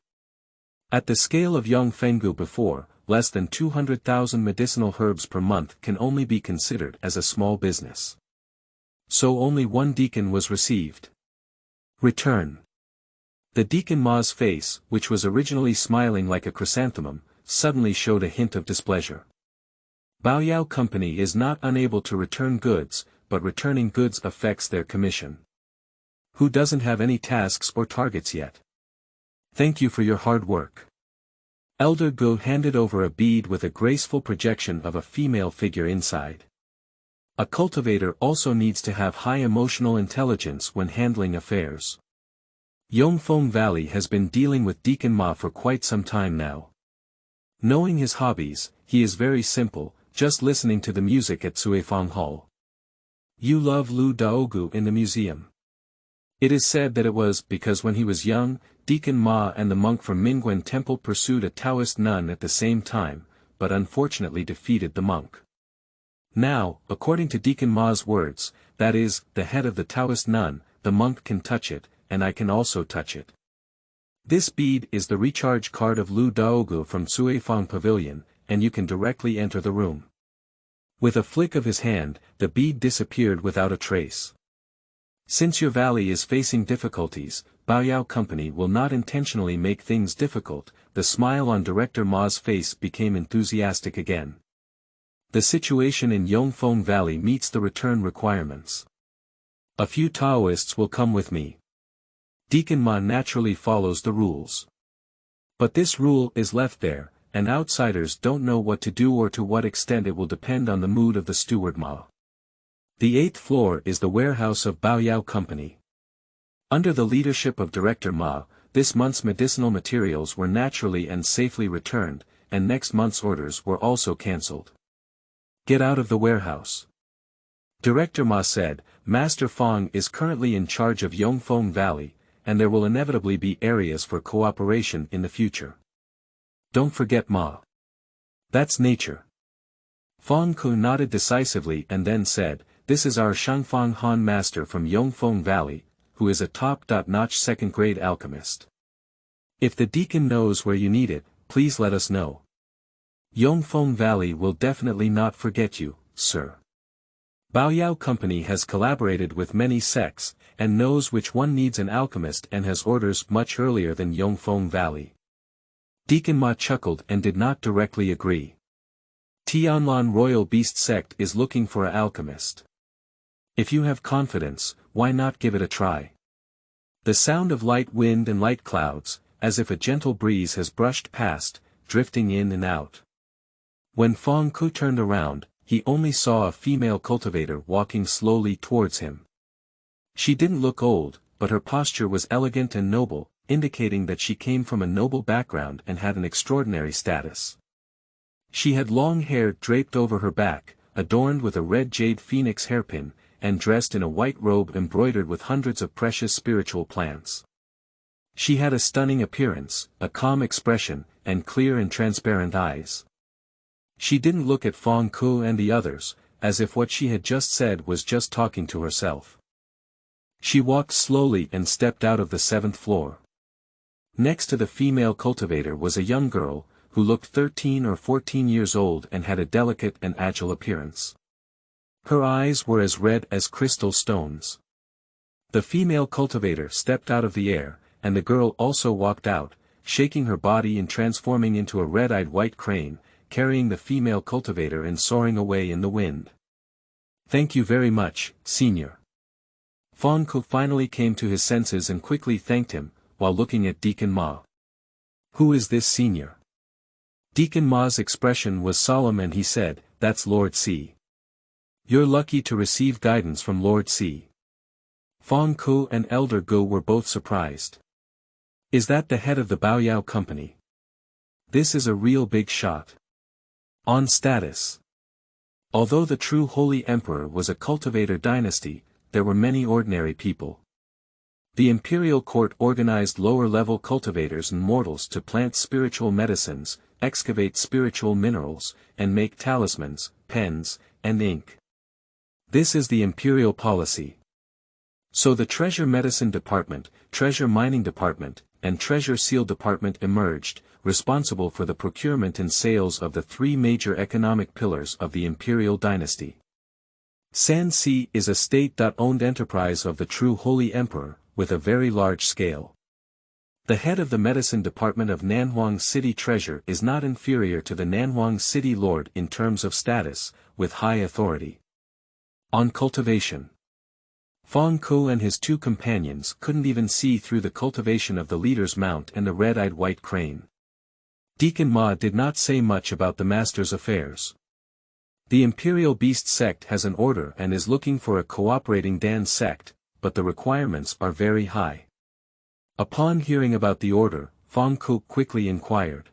At the scale of young Fanggu before, less than 200,000 medicinal herbs per month can only be considered as a small business. So only 1 deacon was received. Return. The Deacon Ma's face, which was originally smiling like a chrysanthemum, suddenly showed a hint of displeasure. Baoyao Company is not unable to return goods, but returning goods affects their commission. Who doesn't have any tasks or targets yet? Thank you for your hard work. Elder Gu handed over a bead with a graceful projection of a female figure inside. A cultivator also needs to have high emotional intelligence when handling affairs. Yongfeng Valley has been dealing with Deacon Ma for quite some time now. Knowing his hobbies, he is very simple, just listening to the music at Suifang Hall. You love Lu Daogu in the museum. It is said that it was because when he was young, Deacon Ma and the monk from Mingguan Temple pursued a Taoist nun at the same time, but unfortunately defeated the monk. Now, according to Deacon Ma's words, that is, the head of the Taoist nun, the monk can touch it, and I can also touch it. This bead is the recharge card of Lu Daogu from Suifang Pavilion, and you can directly enter the room. With a flick of his hand, the bead disappeared without a trace. Since your valley is facing difficulties, Baoyao Company will not intentionally make things difficult. The smile on Director Ma's face became enthusiastic again. The situation in Yongfeng Valley meets the return requirements. A few Taoists will come with me. Deacon Ma naturally follows the rules. But this rule is left there, and outsiders don't know what to do or to what extent it will depend on the mood of the steward Ma. The 8th floor is the warehouse of Baoyao Company. Under the leadership of Director Ma, this month's medicinal materials were naturally and safely returned, and next month's orders were also cancelled. Get out of the warehouse. Director Ma said, Master Fang is currently in charge of Yongfeng Valley, and there will inevitably be areas for cooperation in the future. Don't forget Ma. That's nature. Fanggu nodded decisively and then said, This is our Shangfang Han master from Yongfeng Valley, who is a top-notch second-grade alchemist. If the deacon knows where you need it, please let us know. Yongfeng Valley will definitely not forget you, sir. Baoyao Company has collaborated with many sects, and knows which one needs an alchemist and has orders much earlier than Yongfeng Valley. Deacon Ma chuckled and did not directly agree. Tianlan Royal Beast Sect is looking for an alchemist. If you have confidence, why not give it a try? The sound of light wind and light clouds, as if a gentle breeze has brushed past, drifting in and out. When Fanggu turned around, he only saw a female cultivator walking slowly towards him. She didn't look old, but her posture was elegant and noble, indicating that she came from a noble background and had an extraordinary status. She had long hair draped over her back, adorned with a red jade phoenix hairpin, and dressed in a white robe embroidered with hundreds of precious spiritual plants. She had a stunning appearance, a calm expression, and clear and transparent eyes. She didn't look at Fanggu and the others, as if what she had just said was just talking to herself. She walked slowly and stepped out of the 7th floor. Next to the female cultivator was a young girl, who looked 13 or 14 years old and had a delicate and agile appearance. Her eyes were as red as crystal stones. The female cultivator stepped out of the air, and the girl also walked out, shaking her body and transforming into a red-eyed white crane, carrying the female cultivator and soaring away in the wind. Thank you very much, Senior. Fanggu finally came to his senses and quickly thanked him, while looking at Deacon Ma. Who is this Senior? Deacon Ma's expression was solemn and he said, That's Lord C. You're lucky to receive guidance from Lord C. Fanggu and Elder Gu were both surprised. Is that the head of the Baoyao Company? This is a real big shot. On status. Although the true Holy Emperor was a cultivator dynasty, there were many ordinary people. The imperial court organized lower-level cultivators and mortals to plant spiritual medicines, excavate spiritual minerals, and make talismans, pens, and ink. This is the imperial policy. So the Treasure Medicine Department, Treasure Mining Department, and Treasure Seal Department emerged, responsible for the procurement and sales of the three major economic pillars of the imperial dynasty. Xianxia is a state-owned enterprise of the true Holy Emperor, with a very large scale. The head of the medicine department of Nanhuang City Treasure is not inferior to the Nanhuang City Lord in terms of status, with high authority. On cultivation. Fanggu and his two companions couldn't even see through the cultivation of the leader's mount and the red-eyed white crane. Deacon Ma did not say much about the master's affairs. The Imperial Beast Sect has an order and is looking for a cooperating Dan sect, but the requirements are very high. Upon hearing about the order, Fanggu quickly inquired.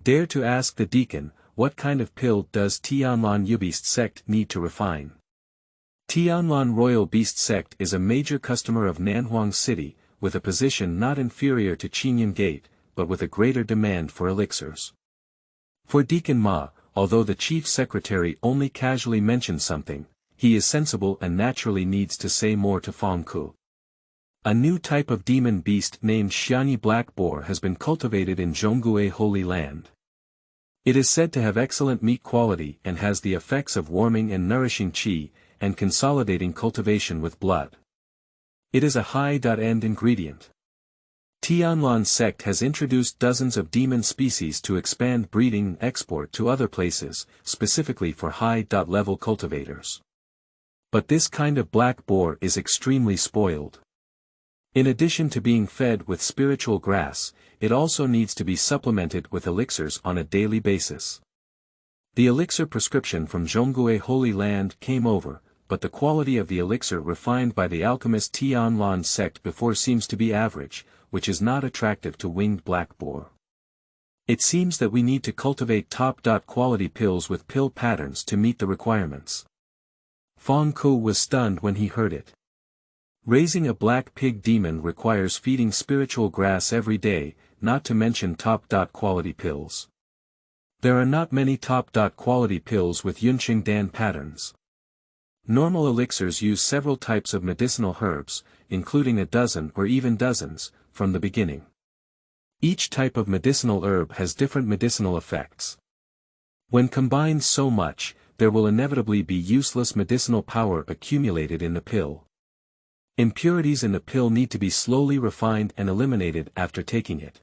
Dare to ask the deacon, what kind of pill does Tianlan Beast Sect need to refine? Tianlan Royal Beast Sect is a major customer of Nanhuang City, with a position not inferior to Qinyan Gate, but with a greater demand for elixirs. For Deacon Ma, although the chief secretary only casually mentioned something, he is sensible and naturally needs to say more to Fanggu. A new type of demon beast named Xianxia Black Boar has been cultivated in Zhongguo Holy Land. It is said to have excellent meat quality and has the effects of warming and nourishing qi, and consolidating cultivation with blood. It is a high-end ingredient. Tianlan sect has introduced dozens of demon species to expand breeding and export to other places, specifically for high-level cultivators. But this kind of black boar is extremely spoiled. In addition to being fed with spiritual grass, it also needs to be supplemented with elixirs on a daily basis. The elixir prescription from Zhongguo Holy Land came over, but the quality of the elixir refined by the alchemist Tianlan sect before seems to be average, which is not attractive to winged black boar. It seems that we need to cultivate top-quality pills with pill patterns to meet the requirements. Fanggu was stunned when he heard it. Raising a black pig demon requires feeding spiritual grass every day, not to mention top-quality pills. There are not many top-quality pills with Yunqing Dan patterns. Normal elixirs use several types of medicinal herbs, including a dozen or even dozens, from the beginning. Each type of medicinal herb has different medicinal effects. When combined so much, there will inevitably be useless medicinal power accumulated in the pill. Impurities in the pill need to be slowly refined and eliminated after taking it.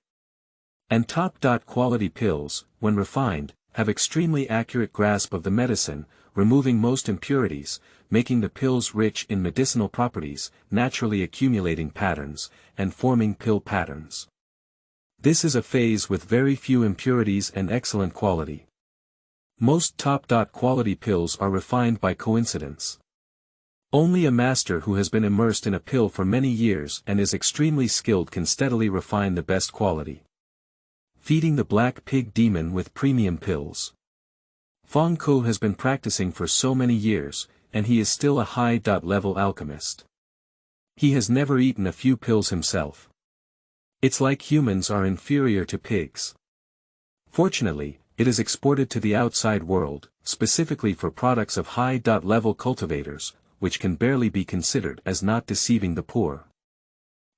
And top-quality pills, when refined, have extremely accurate grasp of the medicine, removing most impurities, making the pills rich in medicinal properties, naturally accumulating patterns, and forming pill patterns. This is a phase with very few impurities and excellent quality. Most top-quality pills are refined by coincidence. Only a master who has been immersed in a pill for many years and is extremely skilled can steadily refine the best quality. Feeding the black pig demon with premium pills. Fanggu has been practicing for so many years, and he is still a high-level alchemist. He has never eaten a few pills himself. It's like humans are inferior to pigs. Fortunately, it is exported to the outside world, specifically for products of high-level cultivators, which can barely be considered as not deceiving the poor.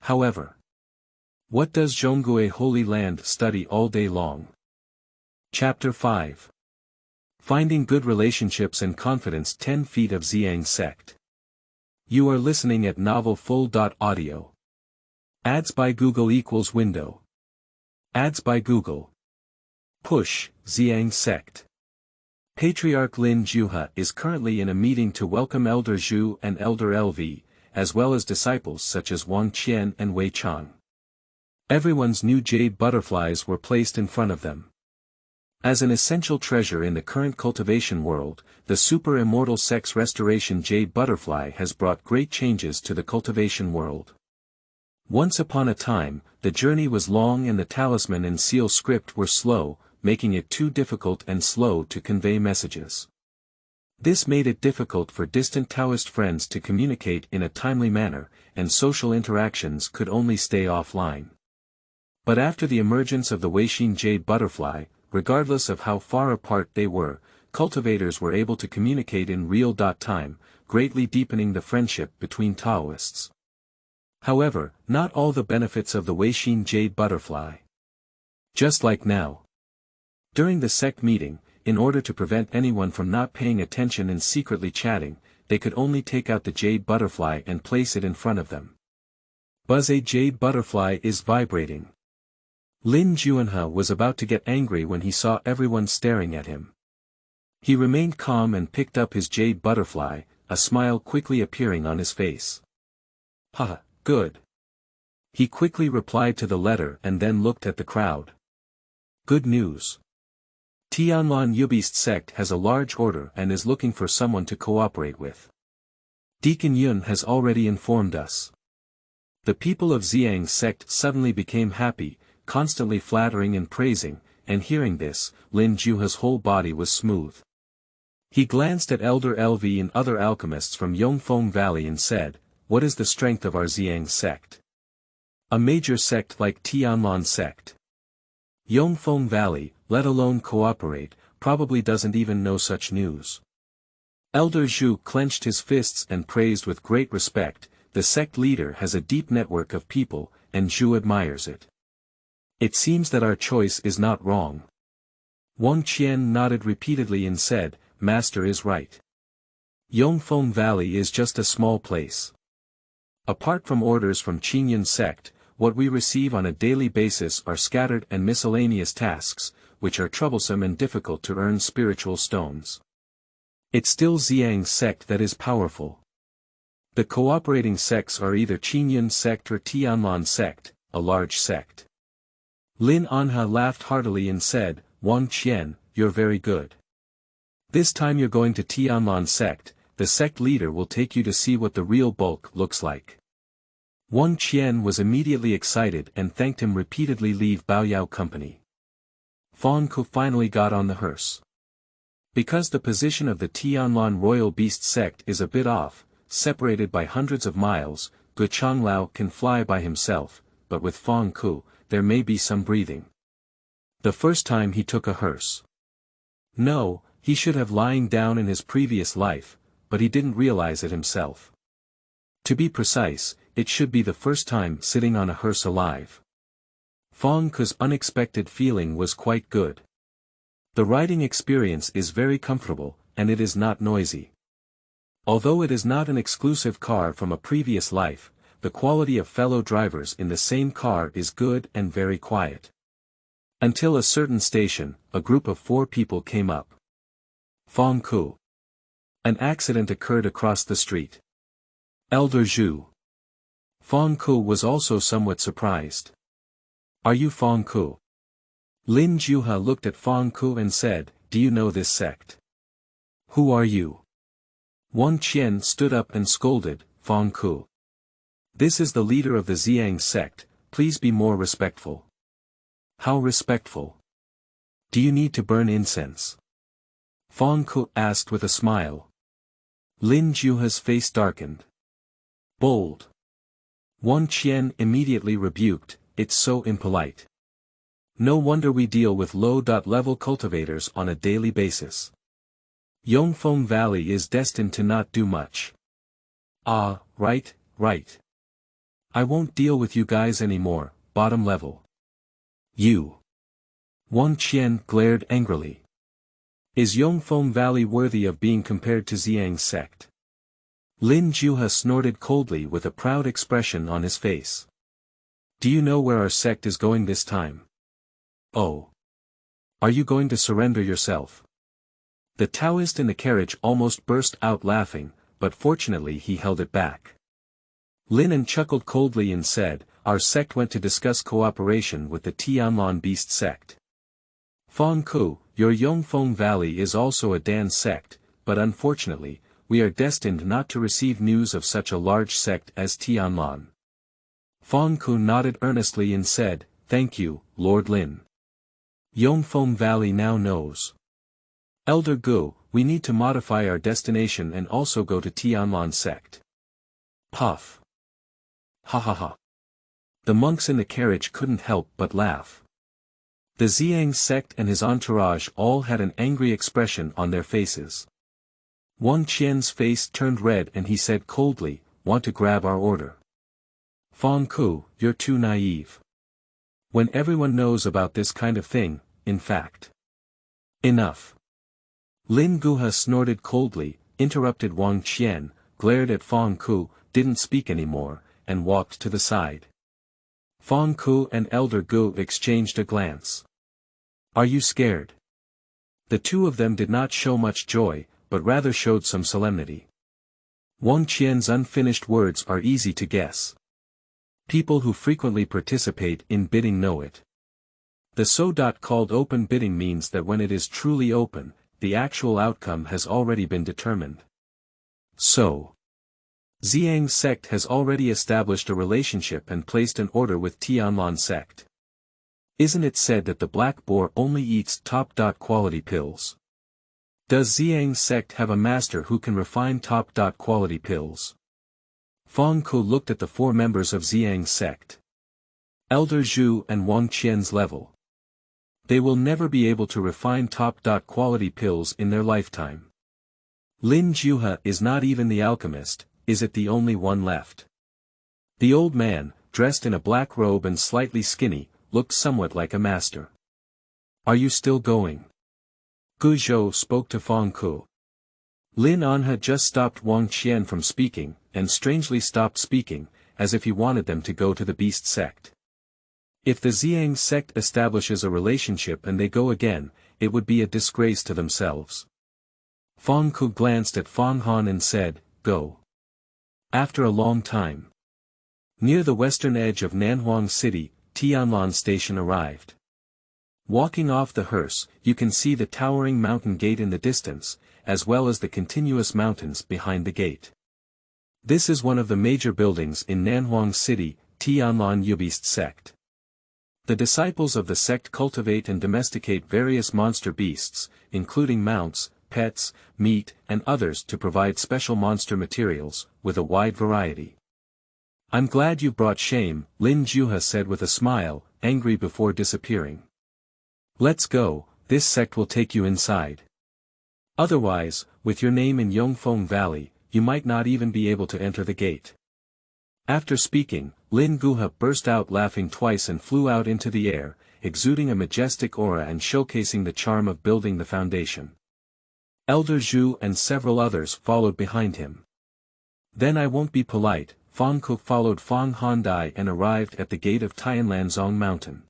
However, what does Zhongguo Holy Land study all day long? Chapter 5. Finding Good Relationships and Confidence 10 Feet of Ziyang Sect. You are listening at novelfull.audio. Ads by Google equals window. Ads by Google. Push, Ziyang Sect. Patriarch Lin Juha is currently in a meeting to welcome Elder Zhu and Elder LV, as well as disciples such as Wang Qian and Wei Chang. Everyone's new jade butterflies were placed in front of them. As an essential treasure in the current cultivation world, the Super Immortal Sect's Restoration Jade Butterfly has brought great changes to the cultivation world. Once upon a time, the journey was long and the talisman and seal script were slow, making it too difficult and slow to convey messages. This made it difficult for distant Taoist friends to communicate in a timely manner, and social interactions could only stay offline. But after the emergence of the Weixin Jade Butterfly, regardless of how far apart they were, cultivators were able to communicate in real time, greatly deepening the friendship between Taoists. However, not all the benefits of the Weixin Jade Butterfly. Just like now. During the sect meeting, in order to prevent anyone from not paying attention and secretly chatting, they could only take out the Jade Butterfly and place it in front of them. Buzz, a Jade Butterfly is vibrating. Lin Juanhe was about to get angry when he saw everyone staring at him. He remained calm and picked up his Jade Butterfly, a smile quickly appearing on his face. Haha, good. He quickly replied to the letter and then looked at the crowd. Good news. Tianlan Yubeast sect has a large order and is looking for someone to cooperate with. Deacon Yun has already informed us. The people of Ziyang sect suddenly became happy, constantly flattering and praising, and hearing this, Lin Juhe's whole body was smooth. He glanced at Elder LV and other alchemists from Yongfeng Valley and said, "What is the strength of our Ziyang sect? A major sect like Tianlan sect. Yongfeng Valley, let alone cooperate, probably doesn't even know such news." Elder Zhu clenched his fists and praised with great respect, the sect leader has a deep network of people, and Zhu admires it. It seems that our choice is not wrong. Wang Qian nodded repeatedly and said, "Master is right. Yongfeng Valley is just a small place. Apart from orders from Qingyun sect, what we receive on a daily basis are scattered and miscellaneous tasks, which are troublesome and difficult to earn spiritual stones. It's still Ziyang sect that is powerful. The cooperating sects are either Qingyun sect or Tianlan sect, a large sect." Lin Anha laughed heartily and said, "Wang Qian, you're very good. This time you're going to Tianlan sect, the sect leader will take you to see what the real bulk looks like." Wang Qian was immediately excited and thanked him repeatedly. Leave Baoyao company. Fanggu finally got on the hearse. Because the position of the Tianlan Royal Beast sect is a bit off, separated by hundreds of miles, Gu Changlao can fly by himself, but with Fanggu, there may be some breathing. The first time he took a hearse. No, he should have lying down in his previous life, but he didn't realize it himself. To be precise, it should be the first time sitting on a hearse alive. Fanggu's unexpected feeling was quite good. The riding experience is very comfortable, and it is not noisy. Although it is not an exclusive car from a previous life, the quality of fellow drivers in the same car is good and very quiet. Until a certain station, a group of 4 people came up. Fanggu. An accident occurred across the street. Elder Zhu. Fanggu was also somewhat surprised. Are you Fanggu? Lin Juhe looked at Fanggu and said, "Do you know this sect?" "Who are you?" Wang Qian stood up and scolded, "Fanggu. This is the leader of the Ziyang sect, please be more respectful." "How respectful? Do you need to burn incense?" Fanggu asked with a smile. Lin Juhe's face darkened. Bold. Wang Qian immediately rebuked, "It's so impolite. No wonder we deal with low-level cultivators on a daily basis. Yongfeng Valley is destined to not do much." "Ah, right. I won't deal with you guys anymore, bottom level." "You." Wang Qian glared angrily. "Is Yongfeng Valley worthy of being compared to Ziyang sect?" Lin Juhe snorted coldly with a proud expression on his face. "Do you know where our sect is going this time?" "Oh. Are you going to surrender yourself?" The Taoist in the carriage almost burst out laughing, but fortunately he held it back. Lin chuckled coldly and said, "Our sect went to discuss cooperation with the Tianlan Beast sect. Fanggu, your Yongfeng Valley is also a Dan sect, but unfortunately, we are destined not to receive news of such a large sect as Tianlan." Fanggu nodded earnestly and said, "Thank you, Lord Lin. Yongfeng Valley now knows. Elder Gu, we need to modify our destination and also go to Tianlan sect." Puff. Ha ha ha. The monks in the carriage couldn't help but laugh. The Ziyang sect and his entourage all had an angry expression on their faces. Wang Qian's face turned red and he said coldly, "Want to grab our order? Fanggu, you're too naive. When everyone knows about this kind of thing, in fact." "Enough." Lin Guha snorted coldly, interrupted Wang Qian, glared at Fanggu, didn't speak anymore, and walked to the side. Fanggu and Elder Gu exchanged a glance. "Are you scared?" The two of them did not show much joy, but rather showed some solemnity. Wang Qian's unfinished words are easy to guess. People who frequently participate in bidding know it. The so-called open bidding means that when it is truly open, the actual outcome has already been determined. So, Ziyang sect has already established a relationship and placed an order with Tianlan sect. Isn't it said that the Black Boar only eats top-quality pills? Does Ziyang sect have a master who can refine top-quality pills? Fanggu looked at the four members of Ziyang sect. Elder Zhu and Wang Qian's level. They will never be able to refine top-quality pills in their lifetime. Lin Guha is not even the alchemist, is it the only one left? The old man, dressed in a black robe and slightly skinny, looked somewhat like a master. "Are you still going?" Gu Zhou spoke to Fanggu. Lin Anha just stopped Wang Qian from speaking, and strangely stopped speaking, as if he wanted them to go to the beast sect. If the Ziyang sect establishes a relationship and they go again, it would be a disgrace to themselves. Fanggu glanced at Fang Han and said, "Go." After a long time. Near the western edge of Nanhuang City, Tianlan Station arrived. Walking off the hearse, you can see the towering mountain gate in the distance, as well as the continuous mountains behind the gate. This is one of the major buildings in Nanhuang City, Tianlan Beast sect. The disciples of the sect cultivate and domesticate various monster beasts, including mounts, pets, meat, and others to provide special monster materials, with a wide variety. "I'm glad you brought shame," Lin Guha said with a smile, angry before disappearing. "Let's go, this sect will take you inside. Otherwise, with your name in Yongfeng Valley, you might not even be able to enter the gate." After speaking, Lin Guha burst out laughing twice and flew out into the air, exuding a majestic aura and showcasing the charm of building the foundation. Elder Zhu and several others followed behind him. Then I won't be polite, Fanggu followed Fang Handai and arrived at the gate of Tianlanzong Mountain.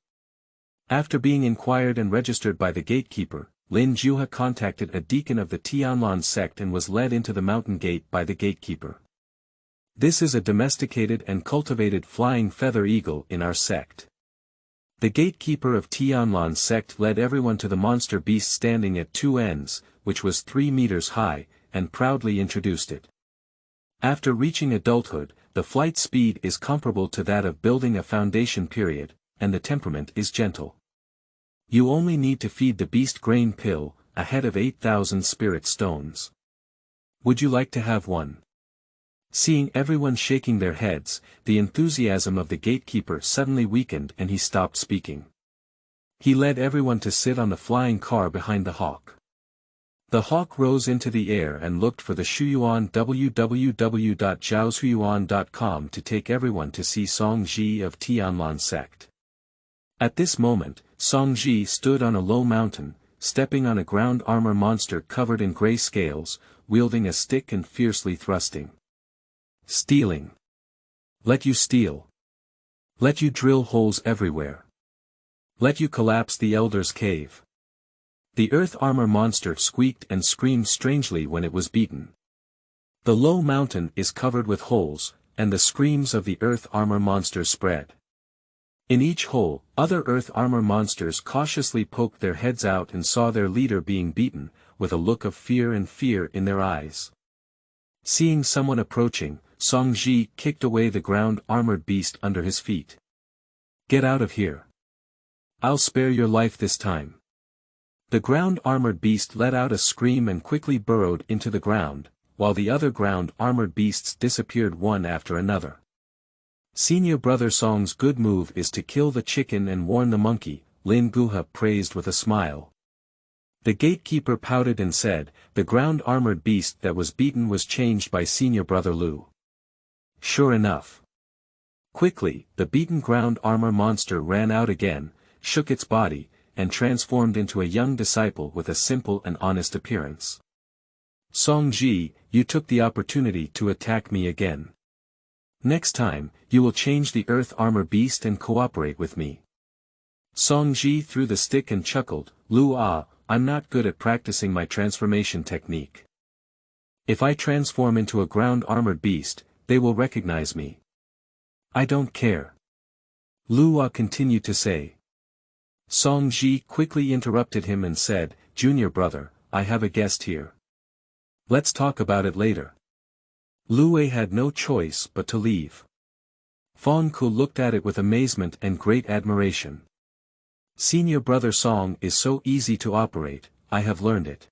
After being inquired and registered by the gatekeeper, Lin Guha contacted a deacon of the Tianlan sect and was led into the mountain gate by the gatekeeper. "This is a domesticated and cultivated flying feather eagle in our sect." The gatekeeper of Tianlan sect led everyone to the monster beast standing at two ends, which was 3 meters high, and proudly introduced it. After reaching adulthood, the flight speed is comparable to that of building a foundation period, and the temperament is gentle. You only need to feed the beast grain pill, a head of 8,000 spirit stones. Would you like to have one? Seeing everyone shaking their heads, the enthusiasm of the gatekeeper suddenly weakened and he stopped speaking. He led everyone to sit on the flying car behind the hawk. The hawk rose into the air and looked for the Shuyuan www.zhaoshuyuan.com to take everyone to see Song Ji of Tianlan sect. At this moment, Song Ji stood on a low mountain, stepping on a ground armor monster covered in gray scales, wielding a stick and fiercely thrusting. "Stealing. Let you steal. Let you drill holes everywhere. Let you collapse the Elder's cave." The earth armor monster squeaked and screamed strangely when it was beaten. The low mountain is covered with holes, and the screams of the earth armor monster spread. In each hole, other earth armor monsters cautiously poked their heads out and saw their leader being beaten, with a look of fear in their eyes. Seeing someone approaching, Song Ji kicked away the ground-armored beast under his feet. "Get out of here. I'll spare your life this time." The ground-armored beast let out a scream and quickly burrowed into the ground, while the other ground-armored beasts disappeared one after another. "Senior brother Song's good move is to kill the chicken and warn the monkey," Lin Guha praised with a smile. The gatekeeper pouted and said, the ground-armored beast that was beaten was changed by senior brother Lu. Sure enough. Quickly, the beaten ground armor monster ran out again, shook its body, and transformed into a young disciple with a simple and honest appearance. Songji, you took the opportunity to attack me again. Next time, you will change the earth armor beast and cooperate with me. Songji threw the stick and chuckled, Lu I'm not good at practicing my transformation technique. If I transform into a ground-armored beast, they will recognize me. I don't care. Lu continued to say. Songji quickly interrupted him and said, Junior brother, I have a guest here. Let's talk about it later. Lu had no choice but to leave. Fanggu looked at it with amazement and great admiration. Senior brother Song is so easy to operate, I have learned it.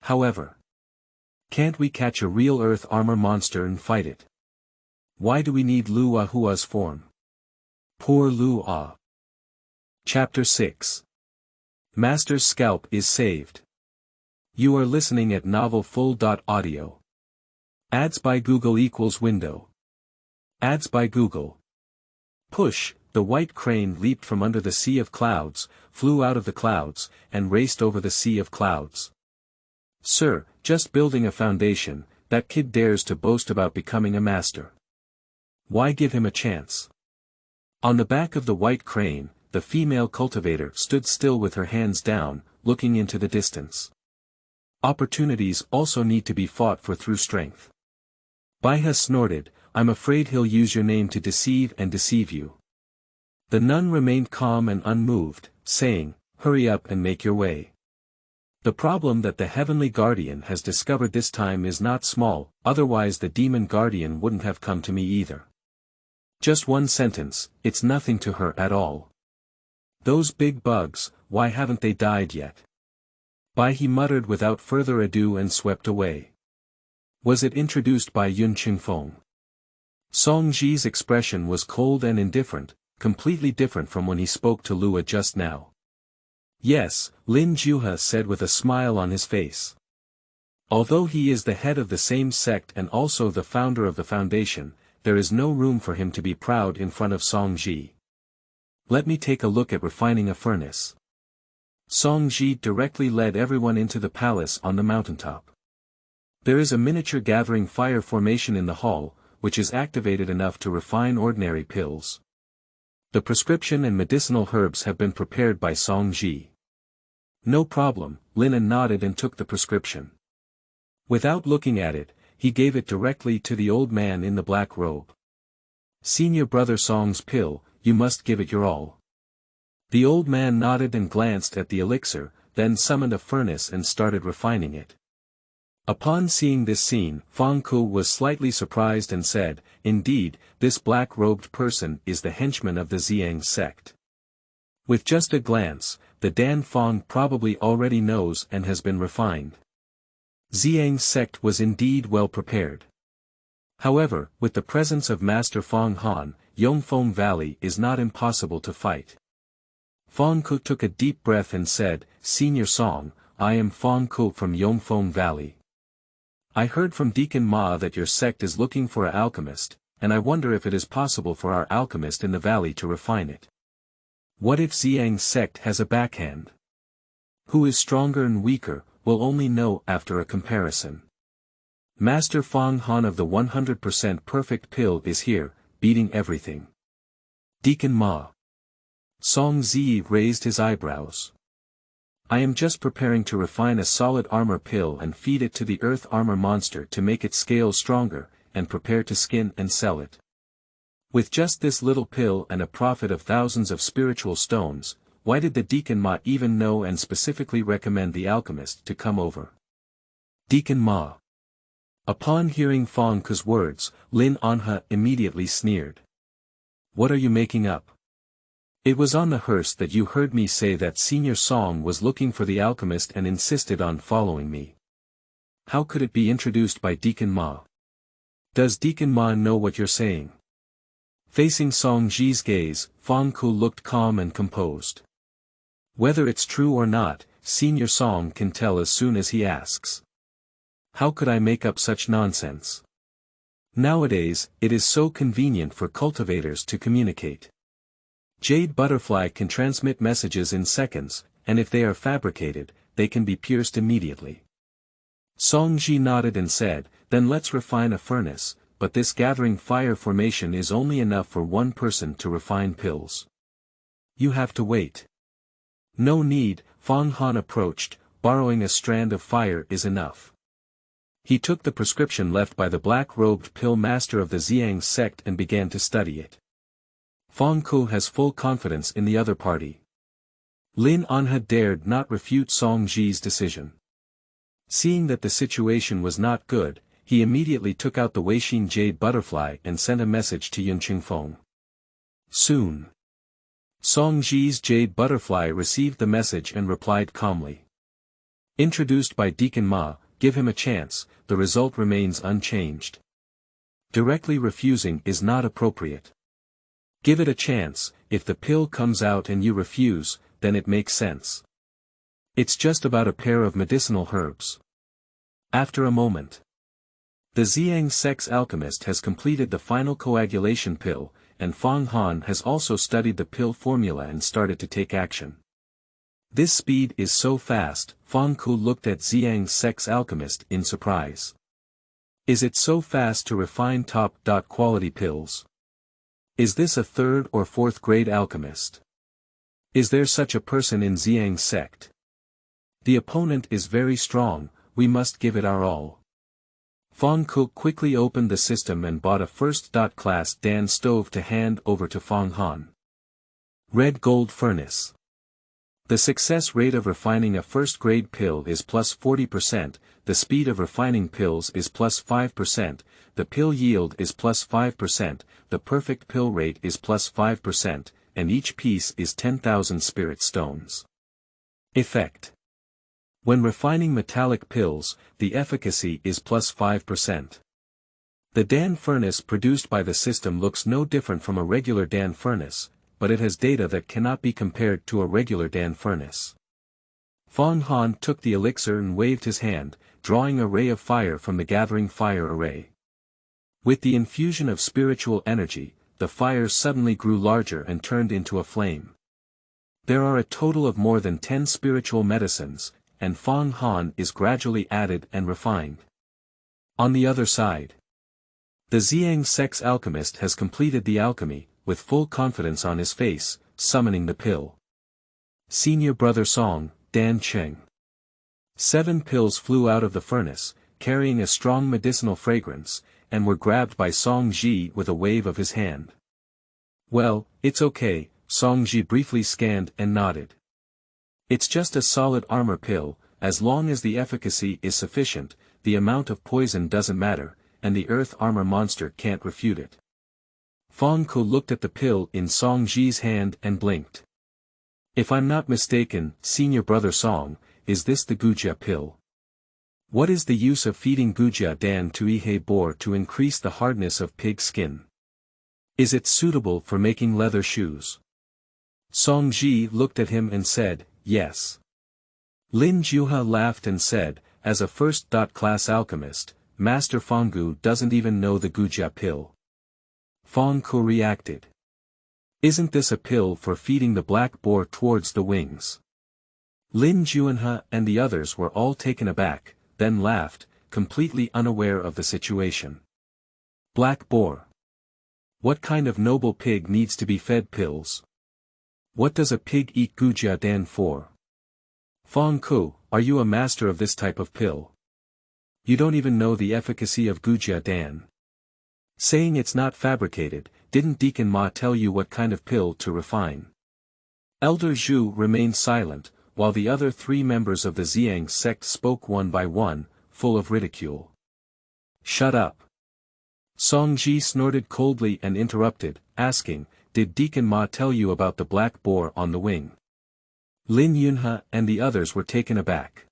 However, can't we catch a real earth armor monster and fight it? Why do we need Lu Hua's form? Poor Lu. Chapter 6. Master's Scalp is saved. You are listening at novelfull.audio. Ads by Google equals window. Ads by Google. Push. The white crane leaped from under the sea of clouds, flew out of the clouds, and raced over the sea of clouds. Sir, just building a foundation, that kid dares to boast about becoming a master. Why give him a chance? On the back of the white crane, the female cultivator stood still with her hands down, looking into the distance. Opportunities also need to be fought for through strength. Baiha snorted, I'm afraid he'll use your name to deceive you. The nun remained calm and unmoved, saying, hurry up and make your way. The problem that the heavenly guardian has discovered this time is not small, otherwise the demon guardian wouldn't have come to me either. Just one sentence, it's nothing to her at all. Those big bugs, why haven't they died yet? He muttered without further adu and swept away. Was it introduced by Yun Qingfeng? Songji's expression was cold and indifferent, completely different from when he spoke to Lua just now. Yes, Lin Juha said with a smile on his face. Although he is the head of the same sect and also the founder of the foundation, there is no room for him to be proud in front of Songji. Let me take a look at refining a furnace. Songji directly led everyone into the palace on the mountaintop. There is a miniature gathering fire formation in the hall, which is activated enough to refine ordinary pills. The prescription and medicinal herbs have been prepared by Songji. No problem, Lin nodded and took the prescription. Without looking at it, he gave it directly to the old man in the black robe. Senior brother Song's pill, you must give it your all. The old man nodded and glanced at the elixir, then summoned a furnace and started refining it. Upon seeing this scene, Fanggu was slightly surprised and said, indeed, this black-robed person is the henchman of the Ziyang sect. With just a glance, the Dan Fong probably already knows and has been refined. Ziyang sect was indeed well prepared. However, with the presence of Master Fong Han, Yongfeng Valley is not impossible to fight. Fanggu took a deep breath and said, Senior Song, I am Fanggu from Yongfeng Valley. I heard from Deacon Ma that your sect is looking for an alchemist, and I wonder if it is possible for our alchemist in the valley to refine it. What if Ziyang's sect has a backhand? Who is stronger and weaker, we'll only know after a comparison. Master Fong Han of the 100% perfect pill is here, beating everything. Deacon Ma. Song Zi raised his eyebrows. I am just preparing to refine a solid armor pill and feed it to the earth armor monster to make its scales stronger, and prepare to skin and sell it. With just this little pill and a profit of thousands of spiritual stones, why did the Deacon Ma even know and specifically recommend the alchemist to come over? Deacon Ma. Upon hearing Fanggu's words, Lin Anha immediately sneered. What are you making up? It was on the hearse that you heard me say that Senior Song was looking for the alchemist and insisted on following me. How could it be introduced by Deacon Ma? Does Deacon Ma know what you're saying? Facing Song Ji's gaze, Fanggu looked calm and composed. Whether it's true or not, Senior Song can tell as soon as he asks. How could I make up such nonsense? Nowadays, it is so convenient for cultivators to communicate. Jade Butterfly can transmit messages in seconds, and if they are fabricated, they can be pierced immediately. Songji nodded and said, then let's refine a furnace, but this gathering fire formation is only enough for one person to refine pills. You have to wait. No need, Fang Han approached, borrowing a strand of fire is enough. He took the prescription left by the black-robed pill master of the Ziyang sect and began to study it. Fanggu has full confidence in the other party. Lin Anha dared not refute Songji's decision. Seeing that the situation was not good, he immediately took out the Weixin Jade Butterfly and sent a message to Yun Qingfeng. Soon. Songji's Jade Butterfly received the message and replied calmly. Introduced by Deacon Ma, give him a chance, the result remains unchanged. Directly refusing is not appropriate. Give it a chance, if the pill comes out and you refuse, then it makes sense. It's just about a pair of medicinal herbs. After a moment. The Ziyang sect's alchemist has completed the final coagulation pill, and Fang Han has also studied the pill formula and started to take action. This speed is so fast, Fanggu looked at Ziyang sect's alchemist in surprise. Is it so fast to refine top-quality pills? Is this a 3rd or 4th grade alchemist? Is there such a person in Ziyang sect? The opponent is very strong, we must give it our all. Fanggu quickly opened the system and bought a 1st class Dan stove to hand over to Fang Han. Red Gold Furnace. The success rate of refining a 1st grade pill is plus 40%, the speed of refining pills is plus 5%, the pill yield is plus 5%, the perfect pill rate is plus 5%, and each piece is 10,000 spirit stones. Effect. When refining metallic pills, the efficacy is plus 5%. The Dan furnace produced by the system looks no different from a regular Dan furnace, but it has data that cannot be compared to a regular Dan furnace. Fang Han took the elixir and waved his hand, drawing a ray of fire from the gathering fire array. With the infusion of spiritual energy, the fire suddenly grew larger and turned into a flame. There are a total of more than 10 spiritual medicines, and Fang Han is gradually added and refined. On the other side, the Ziyang sect's alchemist has completed the alchemy, with full confidence on his face, summoning the pill. Senior Brother Song, Dan Cheng. 7 pills flew out of the furnace, carrying a strong medicinal fragrance, and were grabbed by Song Ji with a wave of his hand. Well, it's okay, Song Ji briefly scanned and nodded. It's just a solid armor pill, as long as the efficacy is sufficient, the amount of poison doesn't matter, and the earth armor monster can't refute it. Fanggu looked at the pill in Song Ji's hand and blinked. If I'm not mistaken, Senior Brother Song, is this the Gujia pill? What is the use of feeding Gujia Dan to Ihe Boar to increase the hardness of pig skin? Is it suitable for making leather shoes? Song Ji looked at him and said, yes. Lin Juha laughed and said, as a 1st class alchemist, Master Fanggu doesn't even know the Gujia pill. Fanggu reacted. Isn't this a pill for feeding the black boar towards the wings? Lin Juanha and the others were all taken aback, then laughed, completely unaware of the situation. Black boar. What kind of noble pig needs to be fed pills? What does a pig eat Gujia Dan for? Fanggu, are you a master of this type of pill? You don't even know the efficacy of Gujia Dan. Saying it's not fabricated, didn't Deacon Ma tell you what kind of pill to refine? Elder Zhu remained silent, while the other 3 members of the Ziyang sect spoke one by one, full of ridicule. Shut up. Song Ji snorted coldly and interrupted, asking, did Deacon Ma tell you about the black boar on the wing? Lin Yunha and the others were taken aback.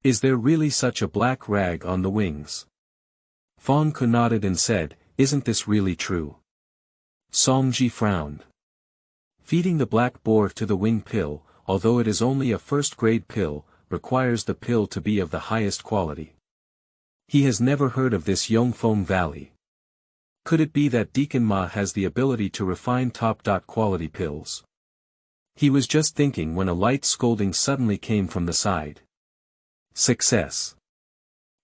Is there really such a black rag on the wings? Fanggu nodded and said, isn't this really true? Song Ji frowned. Feeding the black boar to the wing pill, although it is only a first-grade pill, requires the pill to be of the highest quality. He has never heard of this Yongfeng Valley. Could it be that Deacon Ma has the ability to refine top-quality pills? He was just thinking when a light scolding suddenly came from the side. Success.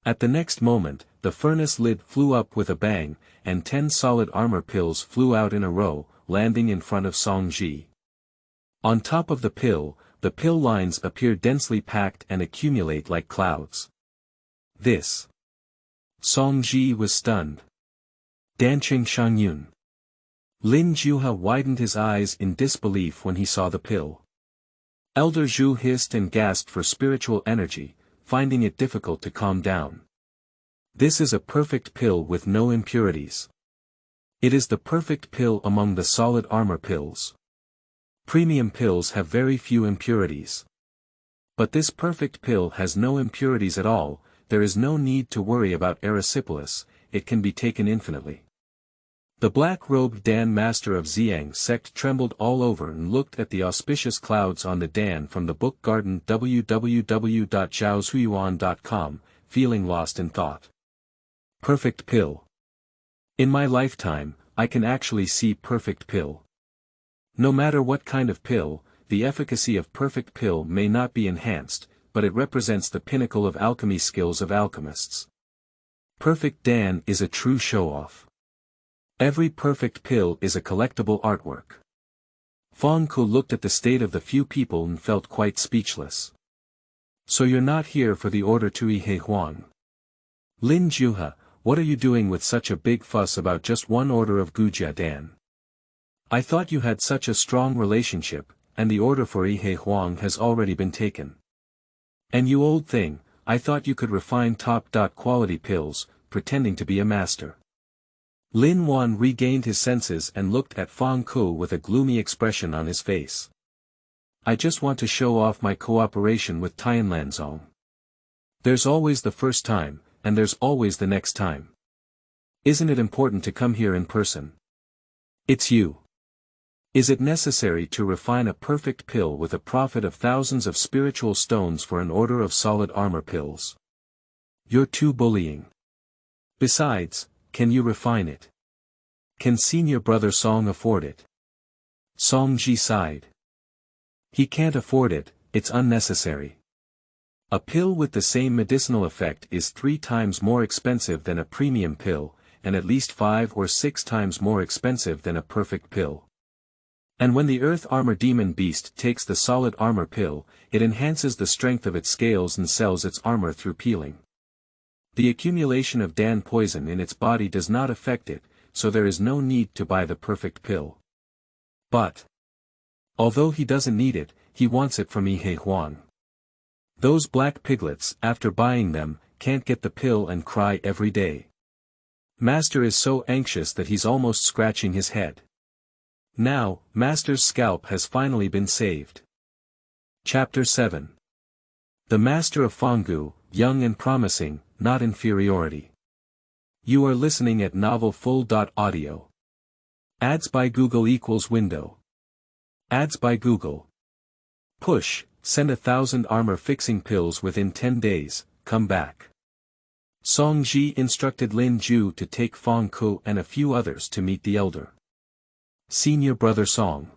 At the next moment, the furnace lid flew up with a bang, and 10 solid armor pills flew out in a row, landing in front of Song Ji. On top of the pill lines appear densely packed and accumulate like clouds. This. Song Ji was stunned. Danqing Shangyun. Lin Juha widened his eyes in disbelief when he saw the pill. Elder Zhu hissed and gasped for spiritual energy, finding it difficult to calm down. This is a perfect pill with no impurities. It is the perfect pill among the solid armor pills. Premium pills have very few impurities. But this perfect pill has no impurities at all. There is no need to worry about erysipelas, it can be taken infinitely. The black-robed Dan master of Ziyang sect trembled all over and looked at the auspicious clouds on the Dan from the book garden www.zhaozuiyuan.com, feeling lost in thought. Perfect pill. In my lifetime, I can actually see perfect pill. No matter what kind of pill, the efficacy of perfect pill may not be enhanced, but it represents the pinnacle of alchemy skills of alchemists. Perfect Dan is a true show-off. Every perfect pill is a collectible artwork. Fanggu looked at the state of the few people and felt quite speechless. So you're not here for the order to He Huang. Lin Juha, what are you doing with such a big fuss about just one order of Gujia Dan? I thought you had such a strong relationship, and the order for He Huang has already been taken. And you old thing, I thought you could refine top-quality pills, pretending to be a master. Lin Wan regained his senses and looked at Fanggu with a gloomy expression on his face. I just want to show off my cooperation with Tianlanzong. There's always the first time, and there's always the next time. Isn't it important to come here in person? It's you. Is it necessary to refine a perfect pill with a profit of thousands of spiritual stones for an order of solid armor pills? You're too bullying. Besides, can you refine it? Can senior brother Song afford it? Song Ji sighed. He can't afford it, it's unnecessary. A pill with the same medicinal effect is 3 times more expensive than a premium pill, and at least 5 or 6 times more expensive than a perfect pill. And when the Earth Armor Demon Beast takes the solid armor pill, it enhances the strength of its scales and sells its armor through peeling. The accumulation of Dan poison in its body does not affect it, so there is no need to buy the perfect pill. But, although he doesn't need it, he wants it from He Huang. Those black piglets, after buying them, can't get the pill and cry every day. Master is so anxious that he's almost scratching his head. Now, Master's scalp has finally been saved. Chapter 7. The Master of Fanggu, young and promising, not inferiority. You are listening at novelfull.audio. Ads by Google equals window. Ads by Google. Push, send 1,000 armor fixing pills within 10 days, come back. Song Ji instructed Lin Ju to take Fanggu and a few others to meet the elder. Senior brother Song.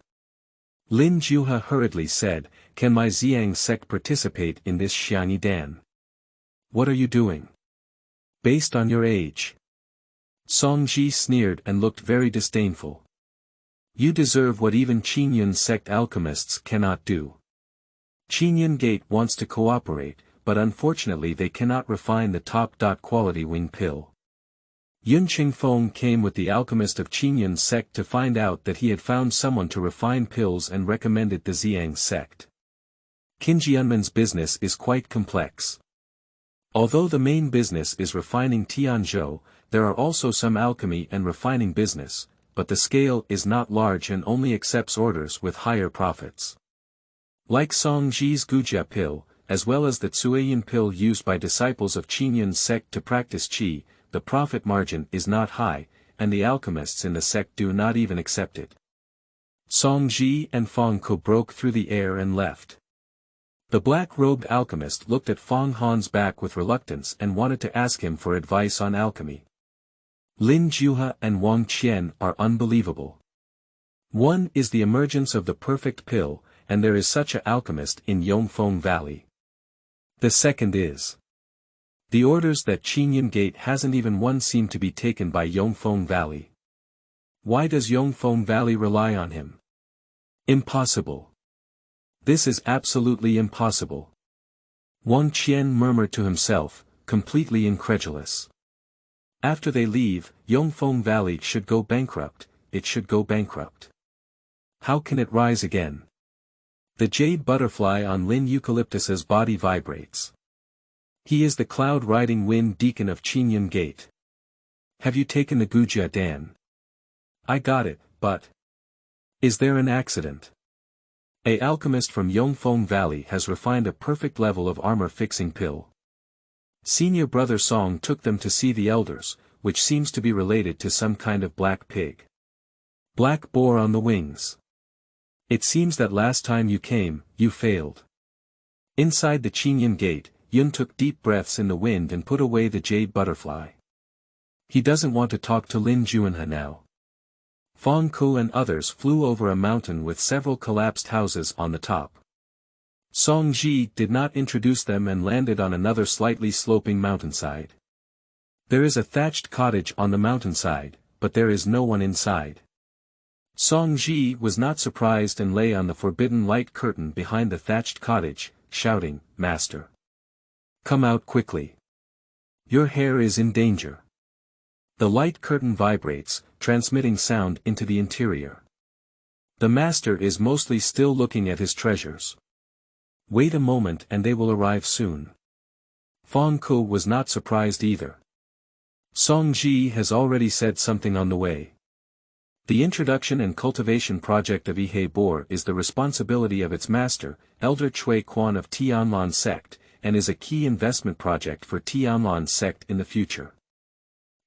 Lin Juha hurriedly said, can my Ziyang sect participate in this Xianxia Dan? What are you doing? Based on your age. Song Ji sneered and looked very disdainful. You deserve what even Qingyun sect alchemists cannot do. Qingyun Gate wants to cooperate, but unfortunately they cannot refine the top-quality wing pill. Yun Qingfeng came with the alchemist of Qingyun sect to find out that he had found someone to refine pills and recommended the Ziyang sect. Qinjianmen's business is quite complex. Although the main business is refining Tianzhou, there are also some alchemy and refining business, but the scale is not large and only accepts orders with higher profits. Like Song Ji's Gujia pill, as well as the Tsuayin pill used by disciples of Qingyun sect to practice qi, the profit margin is not high, and the alchemists in the sect do not even accept it. Songji and Fanggu broke through the air and left. The black-robed alchemist looked at Fang Han's back with reluctance and wanted to ask him for advice on alchemy. Lin Juhe and Wang Qian are unbelievable. One is the emergence of the perfect pill, and there is such an alchemist in Yongfeng Valley. The second is the orders that Qingyun Gate hasn't even one seem to be taken by Yongfeng Valley. Why does Yongfeng Valley rely on him? Impossible. This is absolutely impossible. Wang Qian murmured to himself, completely incredulous. After they leave, Yongfeng Valley should go bankrupt, it should go bankrupt. How can it rise again? The jade butterfly on Lin Eucalyptus's body vibrates. He is the cloud-riding wind deacon of Qingyun Gate. Have you taken the Gujia Dan? I got it, but is there an accident? A alchemist from Yongfeng Valley has refined a perfect level of armor-fixing pill. Senior brother Song took them to see the elders, which seems to be related to some kind of black pig. Black boar on the wings. It seems that last time you came, you failed. Inside the Qingyun Gate, Yun took deep breaths in the wind and put away the jade butterfly. He doesn't want to talk to Lin Juhe now. Fanggu and others flew over a mountain with several collapsed houses on the top. Songji did not introduce them and landed on another slightly sloping mountainside. There is a thatched cottage on the mountainside, but there is no one inside. Songji was not surprised and lay on the forbidden light curtain behind the thatched cottage, shouting, "Master! Come out quickly! Your hair is in danger." The light curtain vibrates, transmitting sound into the interior. The master is mostly still looking at his treasures. Wait a moment and they will arrive soon. Fanggu was not surprised either. Songji has already said something on the way. The introduction and cultivation project of Boar is the responsibility of its master, Elder Cui Quan of Tianlan Sect, and is a key investment project for Tianlan Sect in the future.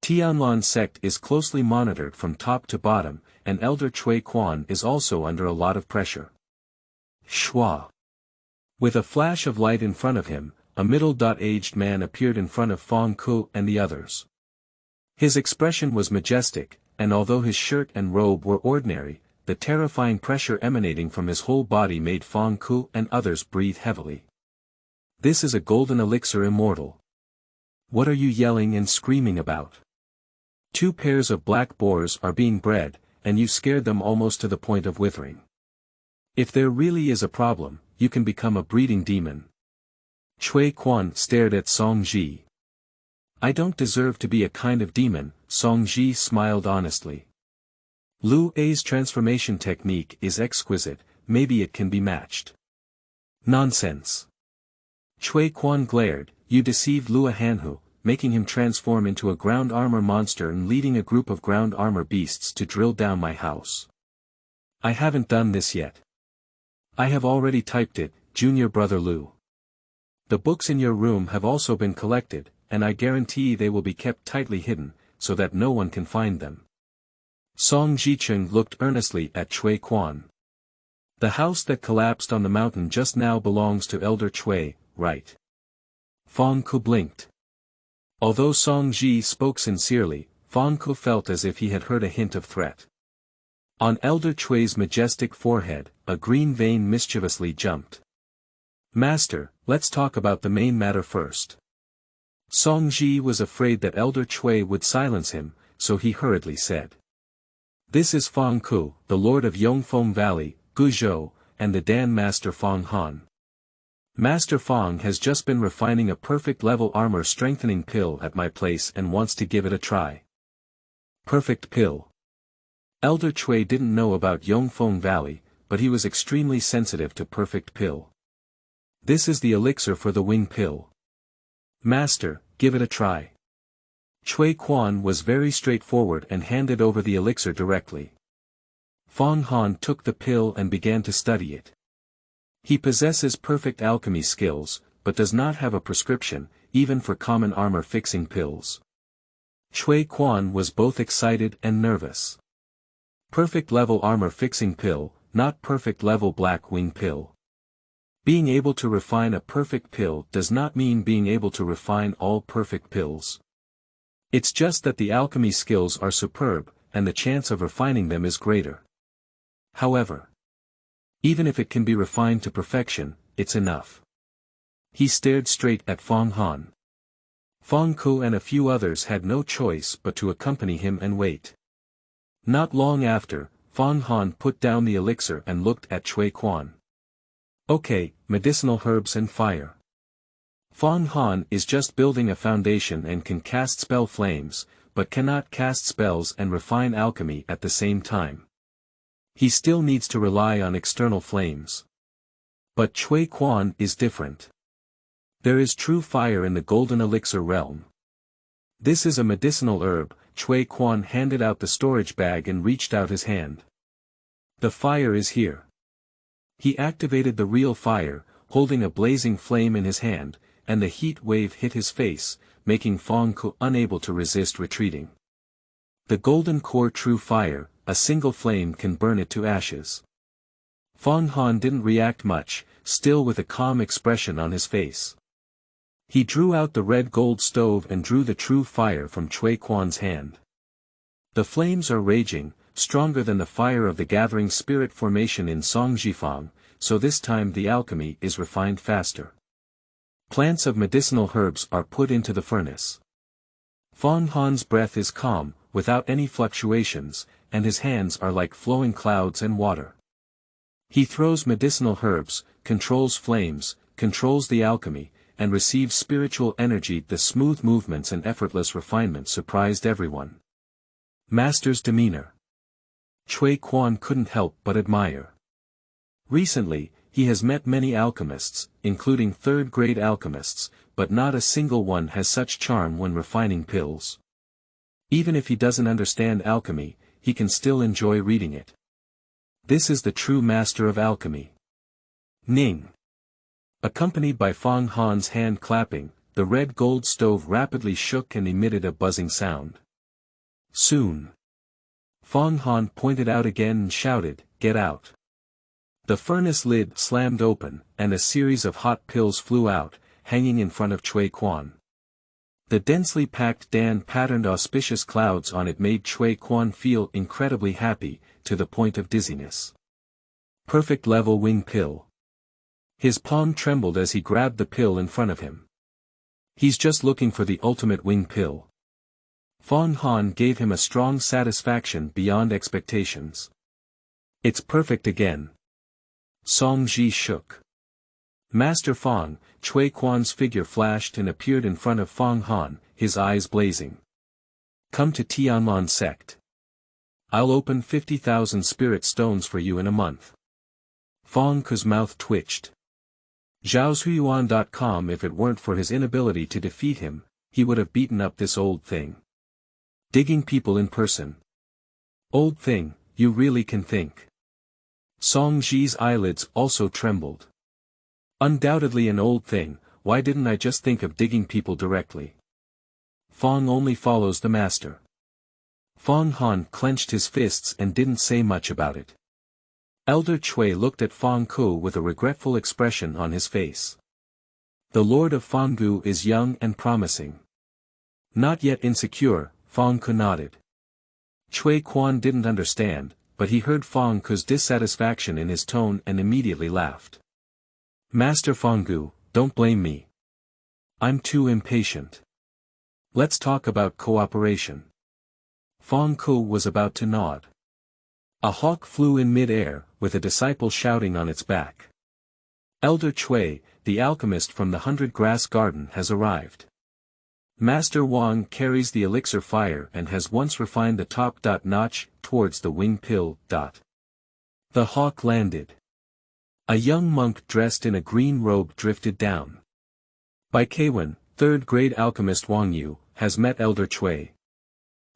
Tianlan Sect is closely monitored from top to bottom, and Elder Cui Quan is also under a lot of pressure. Shua. With a flash of light in front of him, a middle-aged man appeared in front of Fanggu and the others. His expression was majestic, and although his shirt and robe were ordinary, the terrifying pressure emanating from his whole body made Fanggu and others breathe heavily. This is a golden elixir immortal. What are you yelling and screaming about? 2 pairs of black boars are being bred, and you scared them almost to the point of withering. If there really is a problem, you can become a breeding demon. Cui Quan stared at Songji. I don't deserve to be a kind of demon, Songji smiled honestly. Lu A's transformation technique is exquisite, maybe it can be matched. Nonsense. Cui Quan glared, you deceived Lua Hanhu, making him transform into a ground armor monster and leading a group of ground armor beasts to drill down my house. I haven't done this yet. I have already typed it, junior brother Lu. The books in your room have also been collected, and I guarantee they will be kept tightly hidden, so that no one can find them. Song Jicheng looked earnestly at Cui Quan. The house that collapsed on the mountain just now belongs to Elder Cui, right? Fanggu blinked. Although Songji spoke sincerely, Fanggu felt as if he had heard a hint of threat. On Elder Cui's majestic forehead, a green vein mischievously jumped. Master, let's talk about the main matter first. Songji was afraid that Elder Cui would silence him, so he hurriedly said. This is Fanggu, the lord of Yongfeng Valley, Guzhou, and the Dan Master Fang Han. Master Fang has just been refining a perfect level armor strengthening pill at my place and wants to give it a try. Perfect pill. Elder Cui didn't know about Yongfeng Valley, but he was extremely sensitive to perfect pill. This is the elixir for the wing pill. Master, give it a try. Cui Quan was very straightforward and handed over the elixir directly. Fang Han took the pill and began to study it. He possesses perfect alchemy skills, but does not have a prescription, even for common armor-fixing pills. Cui Quan was both excited and nervous. Perfect level armor fixing pill, not perfect level black wing pill. Being able to refine a perfect pill does not mean being able to refine all perfect pills. It's just that the alchemy skills are superb, and the chance of refining them is greater. However, even if it can be refined to perfection, it's enough. He stared straight at Fang Han. Fanggu and a few others had no choice but to accompany him and wait. Not long after, Fang Han put down the elixir and looked at Cui Quan. Okay, medicinal herbs and fire. Fang Han is just building a foundation and can cast spell flames, but cannot cast spells and refine alchemy at the same time. He still needs to rely on external flames. But Cui Quan is different. There is true fire in the golden elixir realm. This is a medicinal herb. Cui Quan handed out the storage bag and reached out his hand. The fire is here. He activated the real fire, holding a blazing flame in his hand, and the heat wave hit his face, making Fanggu unable to resist retreating. The golden core true fire, a single flame can burn it to ashes. Fang Han didn't react much, still with a calm expression on his face. He drew out the red gold stove and drew the true fire from Cui Quan's hand. The flames are raging, stronger than the fire of the gathering spirit formation in Songjifang, so this time the alchemy is refined faster. Plants of medicinal herbs are put into the furnace. Fang Han's breath is calm, without any fluctuations, and his hands are like flowing clouds and water. He throws medicinal herbs, controls flames, controls the alchemy, and receives spiritual energy. The smooth movements and effortless refinement surprised everyone. Master's demeanor. Cui Quan couldn't help but admire. Recently, he has met many alchemists, including third-grade alchemists, but not a single one has such charm when refining pills. Even if he doesn't understand alchemy, he can still enjoy reading it. This is the true master of alchemy. Ning. Accompanied by Fang Han's hand clapping, the red gold stove rapidly shook and emitted a buzzing sound. Soon. Fang Han pointed out again and shouted, "Get out." The furnace lid slammed open, and a series of hot pills flew out, hanging in front of Cui Quan. The densely packed Dan-patterned auspicious clouds on it made Cui Quan feel incredibly happy, to the point of dizziness. Perfect level wing pill. His palm trembled as he grabbed the pill in front of him. He's just looking for the ultimate wing pill. Fang Han gave him a strong satisfaction beyond expectations. It's perfect again. Song Ji shook. Master Fang, Cui Quan's figure flashed and appeared in front of Fang Han, his eyes blazing. Come to Immortal Sect. I'll open 50,000 spirit stones for you in a month. Fanggu's mouth twitched. Zhaozhuyuan.com. If it weren't for his inability to defeat him, he would have beaten up this old thing. Digging people in person. Old thing, you really can think. Song Ji's eyelids also trembled. Undoubtedly an old thing, why didn't I just think of digging people directly? Fang only follows the master. Fang Han clenched his fists and didn't say much about it. Elder Cui looked at Fanggu with a regretful expression on his face. The Lord of Fanggu is young and promising. Not yet insecure, Fanggu nodded. Cui Quan didn't understand, but he heard Fanggu's dissatisfaction in his tone and immediately laughed. Master Fanggu, don't blame me. I'm too impatient. Let's talk about cooperation. Fanggu was about to nod. A hawk flew in mid-air, with a disciple shouting on its back. Elder Cui, the alchemist from the 100-Grass Garden has arrived. Master Wang carries the elixir fire and has once refined the top notch towards the wing pill. The hawk landed. A young monk dressed in a green robe drifted down. By Kwan, third-grade alchemist Wang Yu, has met Elder Cui.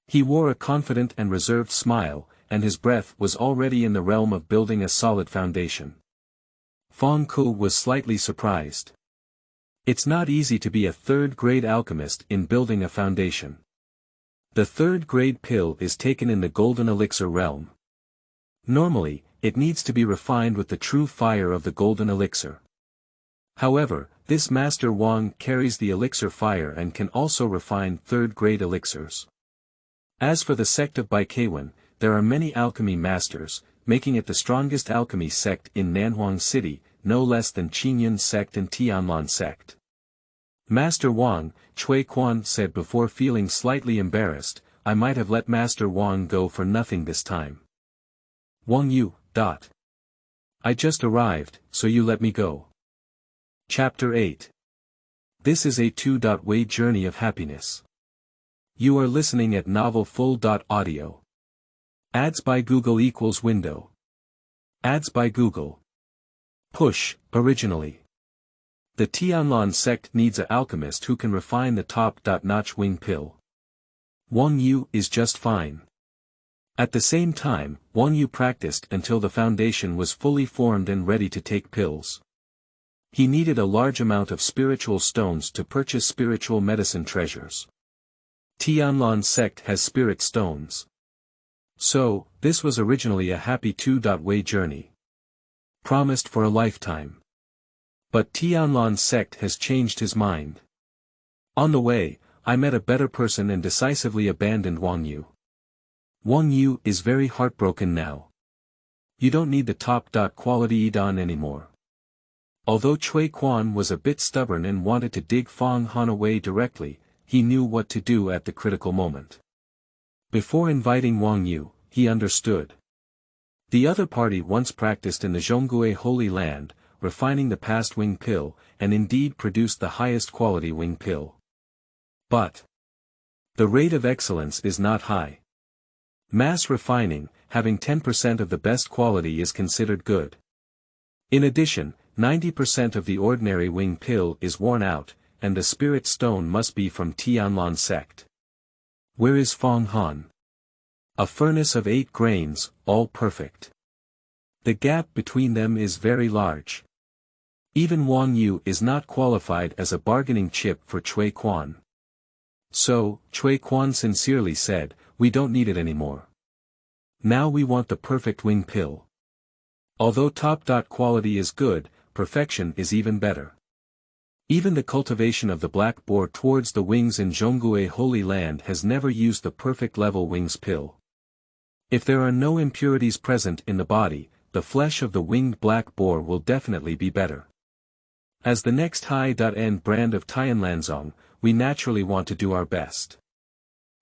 He wore a confident and reserved smile, and his breath was already in the realm of building a solid foundation. Fanggu was slightly surprised. It's not easy to be a third-grade alchemist in building a foundation. The third-grade pill is taken in the golden elixir realm. Normally, it needs to be refined with the true fire of the golden elixir. However, this Master Wang carries the elixir fire and can also refine third-grade elixirs. As for the sect of Baikaiwan, there are many alchemy masters, making it the strongest alchemy sect in Nanhuang City, no less than Qingyun sect and Tianlan sect. Master Wang, Cui Quan said before feeling slightly embarrassed, I might have let Master Wang go for nothing this time. Wang Yu, I just arrived, so you let me go. Chapter 8. This is a 2-way journey of happiness. You are listening at Novel Full.audio. Ads by Google equals window. Ads by Google. Push, originally. The Tianlan sect needs an alchemist who can refine the top-notch wing pill. Wang Yu is just fine. At the same time, Wang Yu practiced until the foundation was fully formed and ready to take pills. He needed a large amount of spiritual stones to purchase spiritual medicine treasures. Tianlan sect has spirit stones. So, this was originally a happy 2-way journey. Promised for a lifetime. But Tianlan sect has changed his mind. On the way, I met a better person and decisively abandoned Wang Yu. Wang Yu is very heartbroken now. You don't need the top-quality Idan anymore. Although Cui Quan was a bit stubborn and wanted to dig Fang Han away directly, he knew what to do at the critical moment. Before inviting Wang Yu, he understood. The other party once practiced in the Zhonggue Holy Land, refining the past wing pill, and indeed produced the highest quality wing pill. But the rate of excellence is not high. Mass refining, having 10% of the best quality is considered good. In addition, 90% of the ordinary wing pill is worn out, and the spirit stone must be from Tianlan sect. Where is Fang Han? A furnace of 8 grains, all perfect. The gap between them is very large. Even Wang Yu is not qualified as a bargaining chip for Cui Quan. So, Cui Quan sincerely said, we don't need it anymore. Now we want the perfect wing pill. Although top-quality is good, perfection is even better. Even the cultivation of the black boar towards the wings in Zhonggue Holy Land has never used the perfect level wings pill. If there are no impurities present in the body, the flesh of the winged black boar will definitely be better. As the next high-end brand of Tianlanzong, we naturally want to do our best.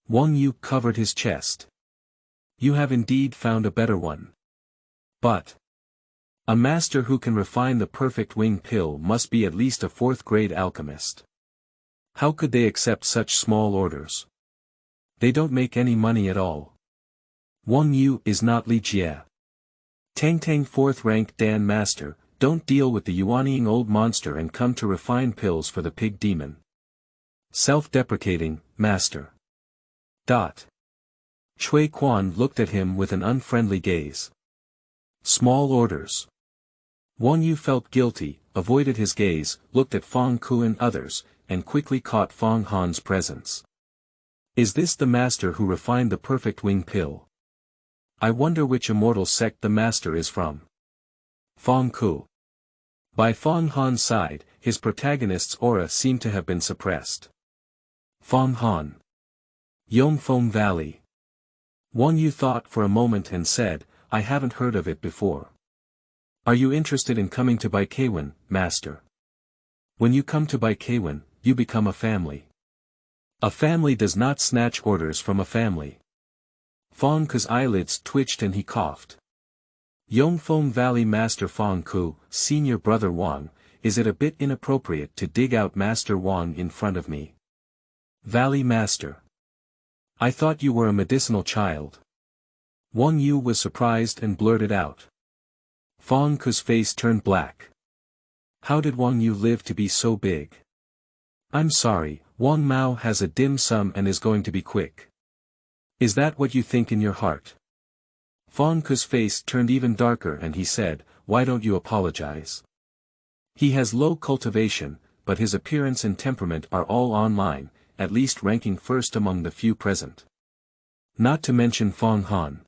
Wang Yu covered his chest. You have indeed found a better one. But a master who can refine the perfect wing pill must be at least a 4th-grade alchemist. How could they accept such small orders? They don't make any money at all. Wang Yu is not Li Jie. Tang 4th rank Dan master, don't deal with the Yuanying old monster and come to refine pills for the pig demon. Self-deprecating, master. Cui Quan looked at him with an unfriendly gaze. Small orders. Wang Yu felt guilty, avoided his gaze, looked at Fanggu and others, and quickly caught Fang Han's presence. Is this the master who refined the perfect wing pill? I wonder which immortal sect the master is from. Fanggu. By Fang Han's side, his protagonist's aura seemed to have been suppressed. Fang Han. Yongfeng Valley. Wang Yu thought for a moment and said, I haven't heard of it before. Are you interested in coming to Baikaiwan, master? When you come to Baikaiwan, you become a family. A family does not snatch orders from a family. Fanggu's eyelids twitched and he coughed. Yongfeng Valley Master Fanggu, senior brother Wang, is it a bit inappropriate to dig out Master Wang in front of me? Valley Master. I thought you were a medicinal child. Wang Yu was surprised and blurted out. Fanggu's face turned black. How did Wang Yu live to be so big? I'm sorry, Wang Mao has a dim sum and is going to be quick. Is that what you think in your heart? Fanggu's face turned even darker and he said, why don't you apologize? He has low cultivation, but his appearance and temperament are all online, at least ranking first among the few present. Not to mention Fang Han.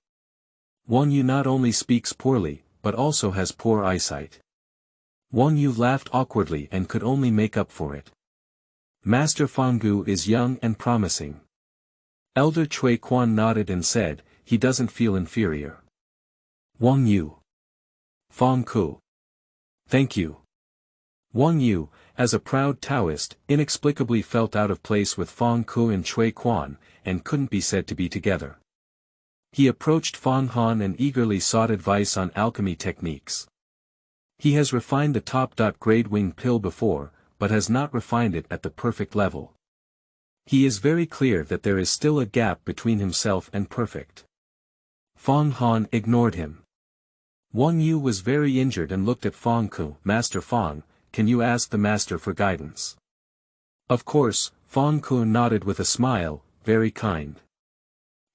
Wang Yu not only speaks poorly, but also has poor eyesight. Wang Yu laughed awkwardly and could only make up for it. Master Fanggu is young and promising. Elder Cui Quan nodded and said, he doesn't feel inferior. Wang Yu. Fanggu. Thank you. Wang Yu, as a proud Taoist, inexplicably felt out of place with Fanggu and Cui Quan, and couldn't be said to be together. He approached Fang Han and eagerly sought advice on alchemy techniques. He has refined the top-grade winged pill before, but has not refined it at the perfect level. He is very clear that there is still a gap between himself and perfect. Fang Han ignored him. Wang Yu was very injured and looked at Fanggu. Master Fang, can you ask the master for guidance? Of course, Fanggu nodded with a smile, very kind.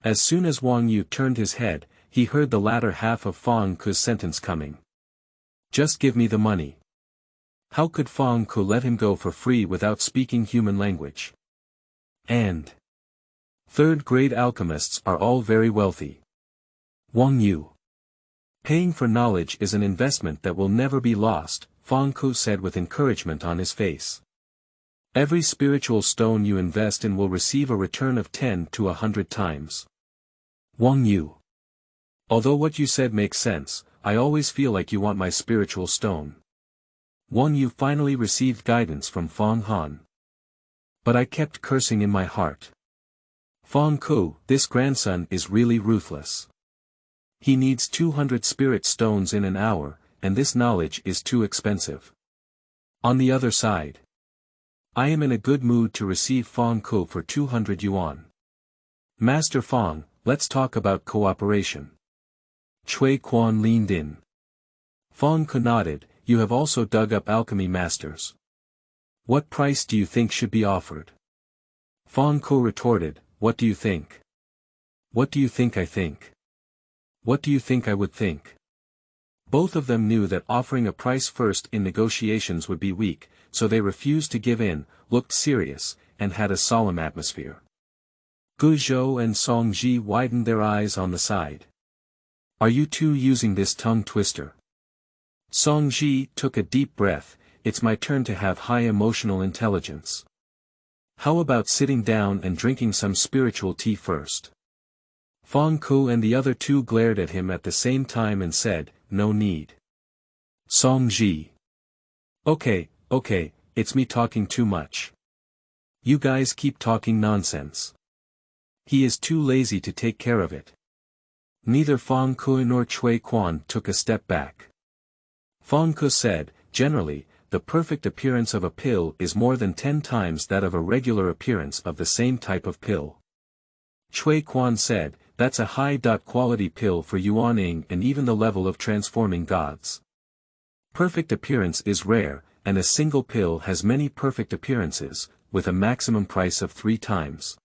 As soon as Wang Yu turned his head, he heard the latter half of Fanggu's sentence coming. Just give me the money. How could Fanggu let him go for free without speaking human language? And third-grade alchemists are all very wealthy. Wang Yu. Paying for knowledge is an investment that will never be lost, Fanggu said with encouragement on his face. Every spiritual stone you invest in will receive a return of 10 to 100 times. Wang Yu. Although what you said makes sense, I always feel like you want my spiritual stone. Wang Yu finally received guidance from Fang Han. But I kept cursing in my heart. Fanggu, this grandson is really ruthless. He needs 200 spirit stones in an hour, and this knowledge is too expensive. On the other side, I am in a good mood to receive Fanggu for 200 yuan. Master Fang, let's talk about cooperation. Cui Quan leaned in. Fanggu nodded, you have also dug up alchemy masters. What price do you think should be offered? Fanggu retorted, what do you think? What do you think I think? What do you think I would think? Both of them knew that offering a price first in negotiations would be weak, so they refused to give in, looked serious, and had a solemn atmosphere. Guzhou and Songji widened their eyes on the side. Are you two using this tongue twister? Songji took a deep breath, it's my turn to have high emotional intelligence. How about sitting down and drinking some spiritual tea first? Fanggu and the other two glared at him at the same time and said, no need. Songji. Okay, it's me talking too much. You guys keep talking nonsense. He is too lazy to take care of it. Neither Fanggu nor Cui Quan took a step back. Fanggu said, generally, the perfect appearance of a pill is more than 10 times that of a regular appearance of the same type of pill. Cui Quan said, that's a high-quality pill for yuaning and even the level of transforming gods. Perfect appearance is rare, and a single pill has many perfect appearances, with a maximum price of 3 times.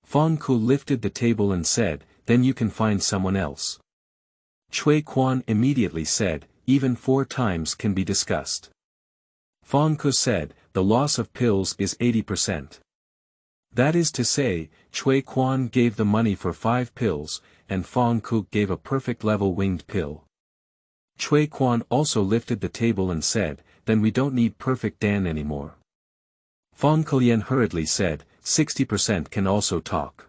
Fanggu lifted the table and said, then you can find someone else. Cui Quan immediately said, even 4 times can be discussed. Fanggu said, the loss of pills is 80%. That is to say, Cui Quan gave the money for 5 pills, and Fanggu gave a perfect level winged pill. Cui Quan also lifted the table and said, then we don't need perfect Dan anymore. Fanggu hurriedly said, 60% can also talk.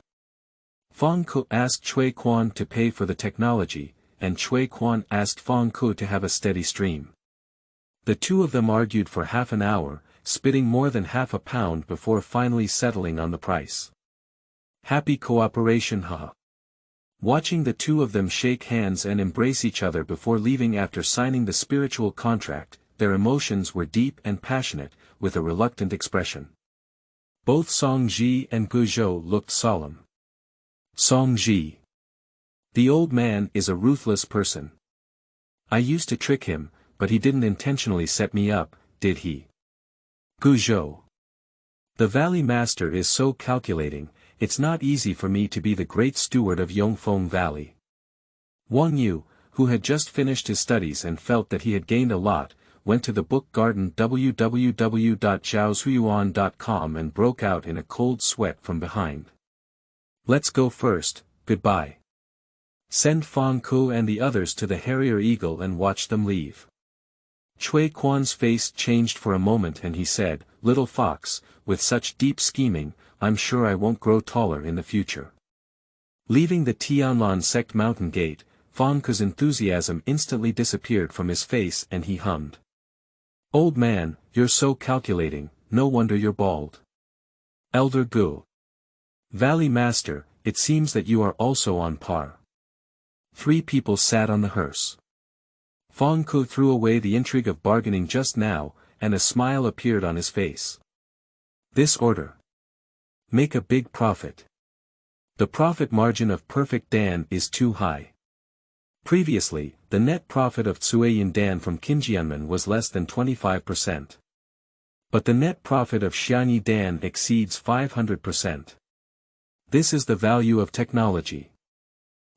Fanggu asked Cui Quan to pay for the technology, and Cui Quan asked Fanggu to have a steady stream. The two of them argued for half an hour, spitting more than half a pound before finally settling on the price. Happy cooperation, haha. Watching the two of them shake hands and embrace each other before leaving after signing the spiritual contract, their emotions were deep and passionate, with a reluctant expression. Both Songji and Guzhou looked solemn. Songji. The old man is a ruthless person. I used to trick him, but he didn't intentionally set me up, did he? Guzhou. The Valley Master is so calculating, it's not easy for me to be the great steward of Yongfeng Valley. Wang Yu, who had just finished his studies and felt that he had gained a lot, went to the book garden www.zhaozhuyuan.com and broke out in a cold sweat from behind. Let's go first, goodbye. Send Fanggu and the others to the Harrier Eagle and watch them leave. Cui Quan's face changed for a moment and he said, "Little fox, with such deep scheming, I'm sure I won't grow taller in the future." Leaving the Tianlan Sect mountain gate, Fanggu's enthusiasm instantly disappeared from his face and he hummed. "Old man, you're so calculating, no wonder you're bald." Elder Gu. Valley Master, it seems that you are also on par. 3 people sat on the hearse. Fanggu threw away the intrigue of bargaining just now, and a smile appeared on his face. This order. Make a big profit. The profit margin of Perfect Dan is too high. Previously, the net profit of Tsueyin Dan from Qinjianmen was less than 25%. But the net profit of Xianyi Dan exceeds 500%. This is the value of technology.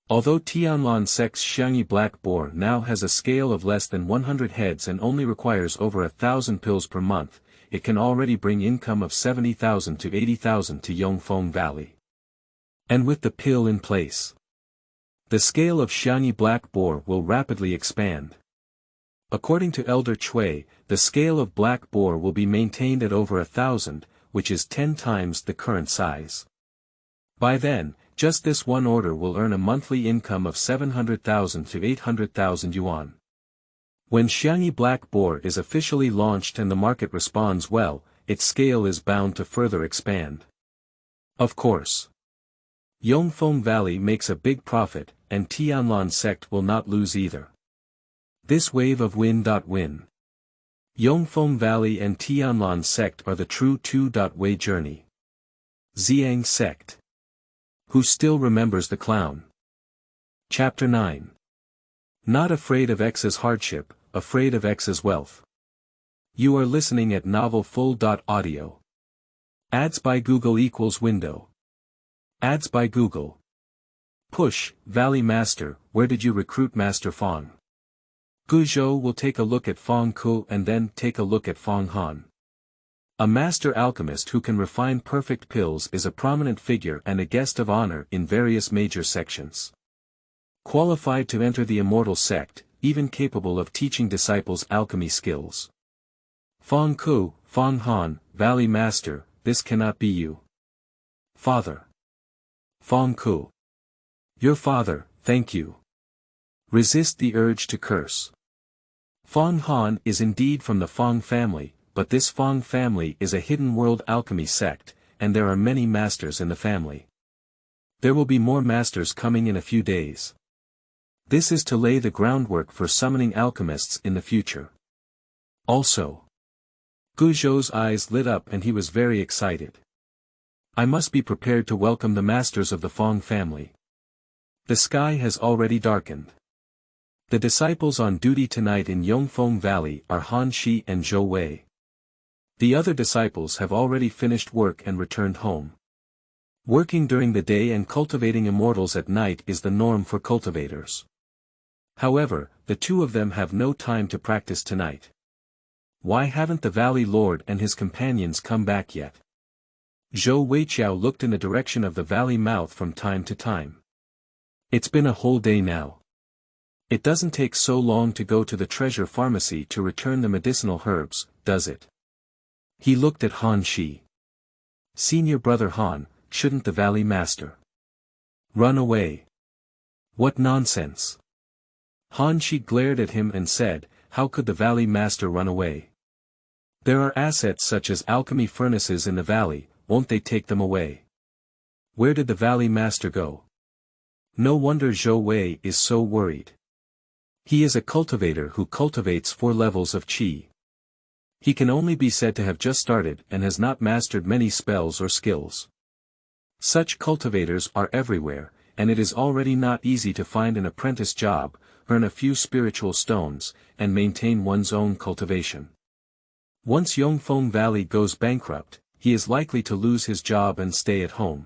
Although Tianlan Sect's Xianxia Black Boar now has a scale of less than 100 heads and only requires over 1,000 pills per month, it can already bring income of 70,000 to 80,000 to Yongfeng Valley. And with the pill in place, the scale of Xianxia Black Boar will rapidly expand. According to Elder Cui, the scale of Black Boar will be maintained at over 1,000, which is 10 times the current size. By then, just this one order will earn a monthly income of 700,000 to 800,000 yuan. When Xianxia Black Boar is officially launched and the market responds well, its scale is bound to further expand. Of course, Yongfeng Valley makes a big profit, and Tianlan Sect will not lose either. This wave of win-win. Yongfeng Valley and Tianlan Sect are the true two-way journey. Ziyang Sect. Who still remembers the clown? Chapter 9. Not afraid of X's hardship, afraid of X's wealth. You are listening at novelfull.audio. Ads by Google equals window. Ads by Google. Push, Valley Master, where did you recruit Master Fang? Guzhou will take a look at Fanggu and then take a look at Fang Han. A master alchemist who can refine perfect pills is a prominent figure and a guest of honor in various major sections. Qualified to enter the Immortal Sect, even capable of teaching disciples alchemy skills. Fanggu, Fang Han, Valley Master, this cannot be you. Father. Fanggu. Your father, thank you. Resist the urge to curse. Fang Han is indeed from the Fang family, but this Fang family is a hidden world alchemy sect, and there are many masters in the family. There will be more masters coming in a few days. This is to lay the groundwork for summoning alchemists in the future. Also, Guzhou's eyes lit up and he was very excited. I must be prepared to welcome the masters of the Fang family. The sky has already darkened. The disciples on duty tonight in Yongfeng Valley are Han Shi and Zhou Wei. The other disciples have already finished work and returned home. Working during the day and cultivating immortals at night is the norm for cultivators. However, the 2 of them have no time to practice tonight. Why haven't the Valley Lord and his companions come back yet? Zhou Weiqiao looked in the direction of the valley mouth from time to time. It's been a whole day now. It doesn't take so long to go to the treasure pharmacy to return the medicinal herbs, does it? He looked at Han Shi. Senior brother Han, shouldn't the Valley Master run away? What nonsense! Han Shi glared at him and said, how could the Valley Master run away? There are assets such as alchemy furnaces in the valley, won't they take them away? Where did the Valley Master go? No wonder Zhou Wei is so worried. He is a cultivator who cultivates 4 levels of qi. He can only be said to have just started and has not mastered many spells or skills. Such cultivators are everywhere, and it is already not easy to find an apprentice job, earn a few spiritual stones, and maintain one's own cultivation. Once Yongfeng Valley goes bankrupt, he is likely to lose his job and stay at home.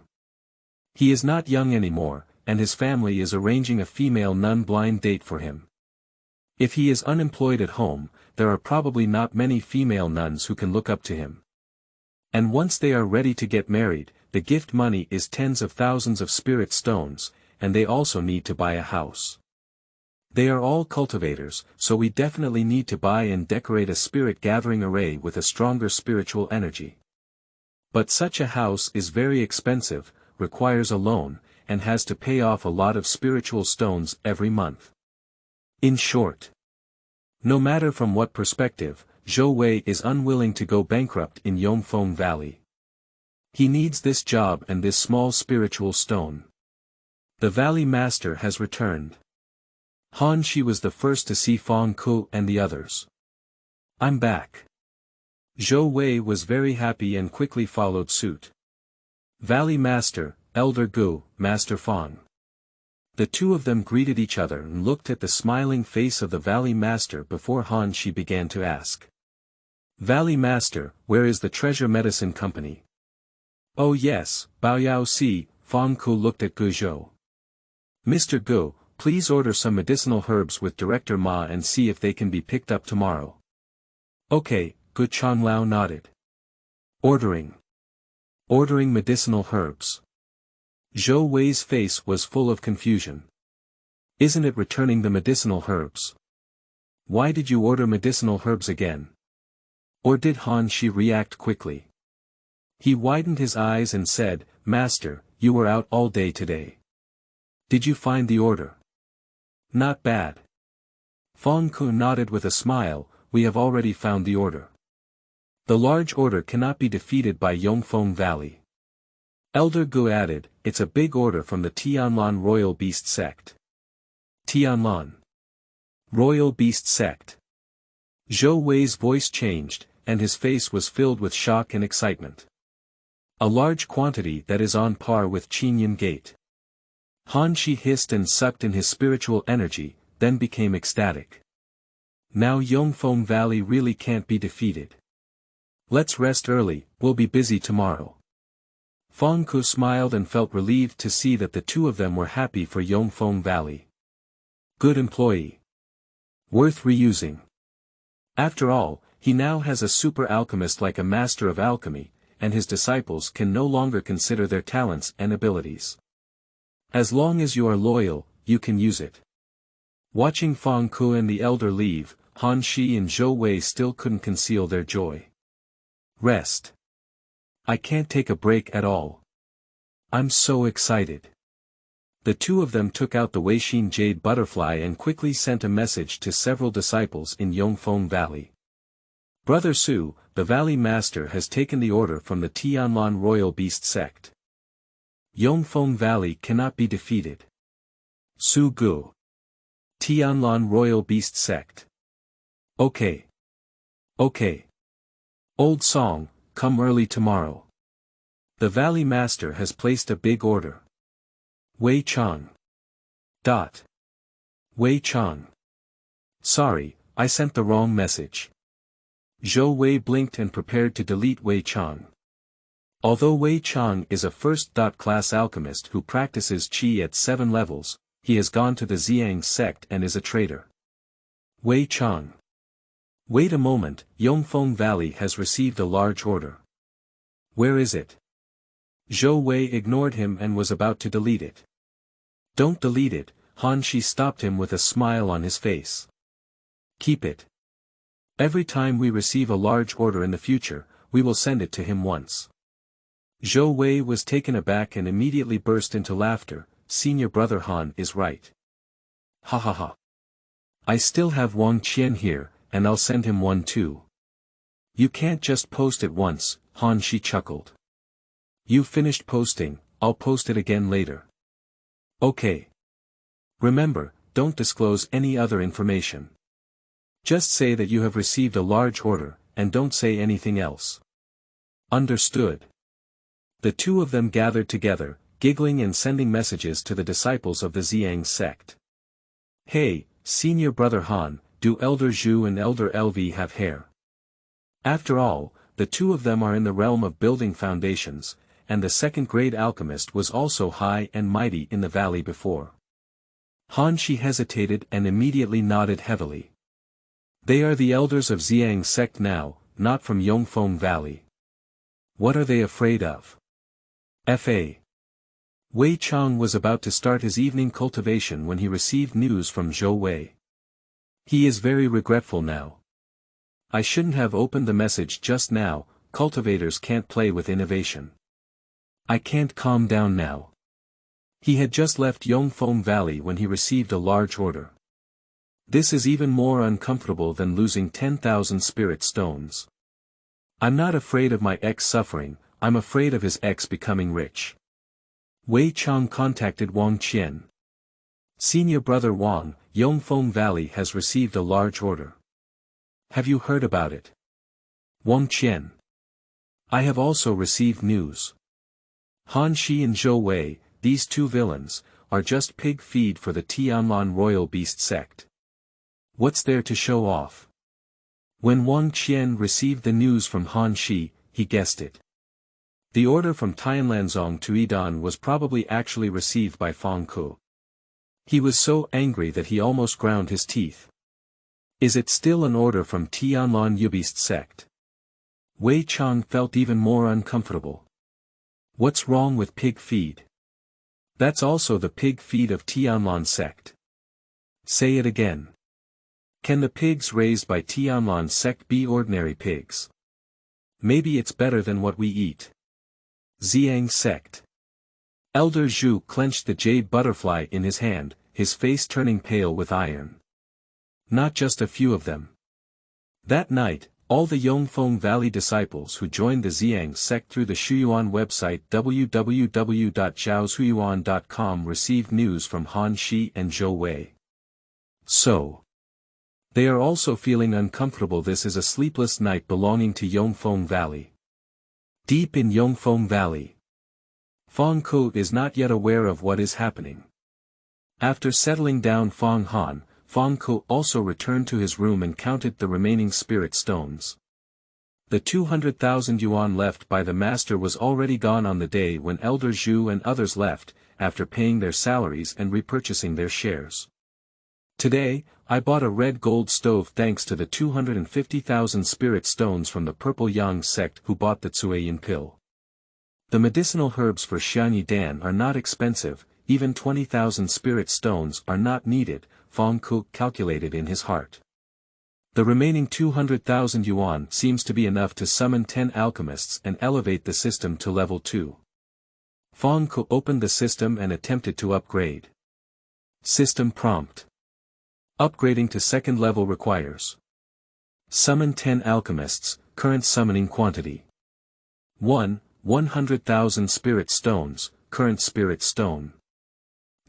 He is not young anymore, and his family is arranging a female nun blind date for him. If he is unemployed at home, there are probably not many female nuns who can look up to him. And once they are ready to get married, the gift money is tens of thousands of spirit stones, and they also need to buy a house. They are all cultivators, so we definitely need to buy and decorate a spirit-gathering array with a stronger spiritual energy. But such a house is very expensive, requires a loan, and has to pay off a lot of spiritual stones every month. In short, no matter from what perspective, Zhou Wei is unwilling to go bankrupt in Yongfeng Valley. He needs this job and this small spiritual stone. The Valley Master has returned. Han Shi was the first to see Fanggu and the others. I'm back. Zhou Wei was very happy and quickly followed suit. Valley Master, Elder Gu, Master Fang. The two of them greeted each other and looked at the smiling face of the Valley Master before Han Shi began to ask. Valley Master, where is the Treasure Medicine Company? Oh yes, Bao Yao Si, Fanggu looked at Gu Zhou. Mr. Gu, please order some medicinal herbs with Director Ma and see if they can be picked up tomorrow. Okay, Gu Changlao nodded. Ordering medicinal herbs. Zhou Wei's face was full of confusion. Isn't it returning the medicinal herbs? Why did you order medicinal herbs again? Or did Han Shi react quickly? He widened his eyes and said, Master, you were out all day today. Did you find the order? Not bad. Fanggu nodded with a smile, we have already found the order. The large order cannot be defeated by Yongfeng Valley. Elder Gu added, it's a big order from the Tianlan Royal Beast Sect. Tianlan. Royal Beast Sect. Zhou Wei's voice changed, and his face was filled with shock and excitement. A large quantity that is on par with Qinyan Gate. Han Shi hissed and sucked in his spiritual energy, then became ecstatic. Now Yongfeng Valley really can't be defeated. Let's rest early, we'll be busy tomorrow. Fanggu smiled and felt relieved to see that the two of them were happy for Yongfeng Valley. Good employee. Worth reusing. After all, he now has a super alchemist like a master of alchemy, and his disciples can no longer consider their talents and abilities. As long as you are loyal, you can use it. Watching Fanggu and the elder leave, Han Shi and Zhou Wei still couldn't conceal their joy. Rest. I can't take a break at all. I'm so excited. The two of them took out the Weixin Jade Butterfly and quickly sent a message to several disciples in Yongfeng Valley. Brother Su, the Valley Master has taken the order from the Tianlan Royal Beast Sect. Yongfeng Valley cannot be defeated. Su Gu. Tianlan Royal Beast Sect. Okay. Okay. Old song, come early tomorrow. The Valley Master has placed a big order. Wei Chang. Wei Chang. Sorry, I sent the wrong message. Zhou Wei blinked and prepared to delete Wei Chang. Although Wei Chang is a first-class alchemist who practices qi at 7 levels, he has gone to the Ziyang sect and is a traitor. Wei Chang. Wait a moment, Yongfeng Valley has received a large order. Where is it? Zhou Wei ignored him and was about to delete it. Don't delete it, Han Shi stopped him with a smile on his face. Keep it. Every time we receive a large order in the future, we will send it to him once. Zhou Wei was taken aback and immediately burst into laughter. Senior brother Han is right. Ha ha ha. I still have Wang Qian here, and I'll send him one too. You can't just post it once, Han Shi chuckled. You finished posting, I'll post it again later. Okay. Remember, don't disclose any other information. Just say that you have received a large order, and don't say anything else. Understood. The two of them gathered together, giggling and sending messages to the disciples of the Ziyang sect. Hey, senior brother Han, do Elder Zhu and Elder LV have hair? After all, the two of them are in the realm of building foundations, and the second-grade alchemist was also high and mighty in the valley before. Han Shi hesitated and immediately nodded heavily. They are the elders of Ziyang sect now, not from Yongfeng Valley. What are they afraid of? Fa. Wei Chang was about to start his evening cultivation when he received news from Zhou Wei. He is very regretful now. I shouldn't have opened the message just now. Cultivators can't play with innovation. I can't calm down now. He had just left Yongfeng Valley when he received a large order. This is even more uncomfortable than losing 10,000 spirit stones. I'm not afraid of my ex suffering, I'm afraid of his ex becoming rich. Wei Chang contacted Wang Qian. Senior brother Wang, Yongfeng Valley has received a large order. Have you heard about it? Wang Qian. I have also received news. Han Shi and Zhou Wei, these two villains, are just pig feed for the Tianlan Royal Beast Sect. What's there to show off? When Wang Qian received the news from Han Shi, he guessed it. The order from Tianlanzong to Idan was probably actually received by Fanggu. He was so angry that he almost ground his teeth. Is it still an order from Tianlan Beast Sect? Wei Chang felt even more uncomfortable. What's wrong with pig feed? That's also the pig feed of Tianlan Sect. Say it again. Can the pigs raised by Tianlan Sect be ordinary pigs? Maybe it's better than what we eat. Ziyang Sect. Elder Zhu clenched the jade butterfly in his hand, his face turning pale with iron. Not just a few of them. That night, all the Yongfeng Valley disciples who joined the Ziyang sect through the Shuyuan website www.zhaoshuyuan.com received news from Han Shi and Zhou Wei. So, they are also feeling uncomfortable. This is a sleepless night belonging to Yongfeng Valley. Deep in Yongfeng Valley, Fanggu is not yet aware of what is happening. After settling down Fang Han, Fanggu also returned to his room and counted the remaining spirit stones. The 200,000 yuan left by the master was already gone on the day when Elder Zhu and others left, after paying their salaries and repurchasing their shares. Today, I bought a red gold stove thanks to the 250,000 spirit stones from the Purple Yang sect who bought the Cuiyin pill. The medicinal herbs for Xianxia are not expensive, even 20,000 spirit stones are not needed, Fanggu calculated in his heart. The remaining 200,000 yuan seems to be enough to summon 10 alchemists and elevate the system to level 2. Fanggu opened the system and attempted to upgrade. System prompt. Upgrading to second level requires. Summon 10 alchemists, current summoning quantity. 1. 100,000 spirit stones, current spirit stone.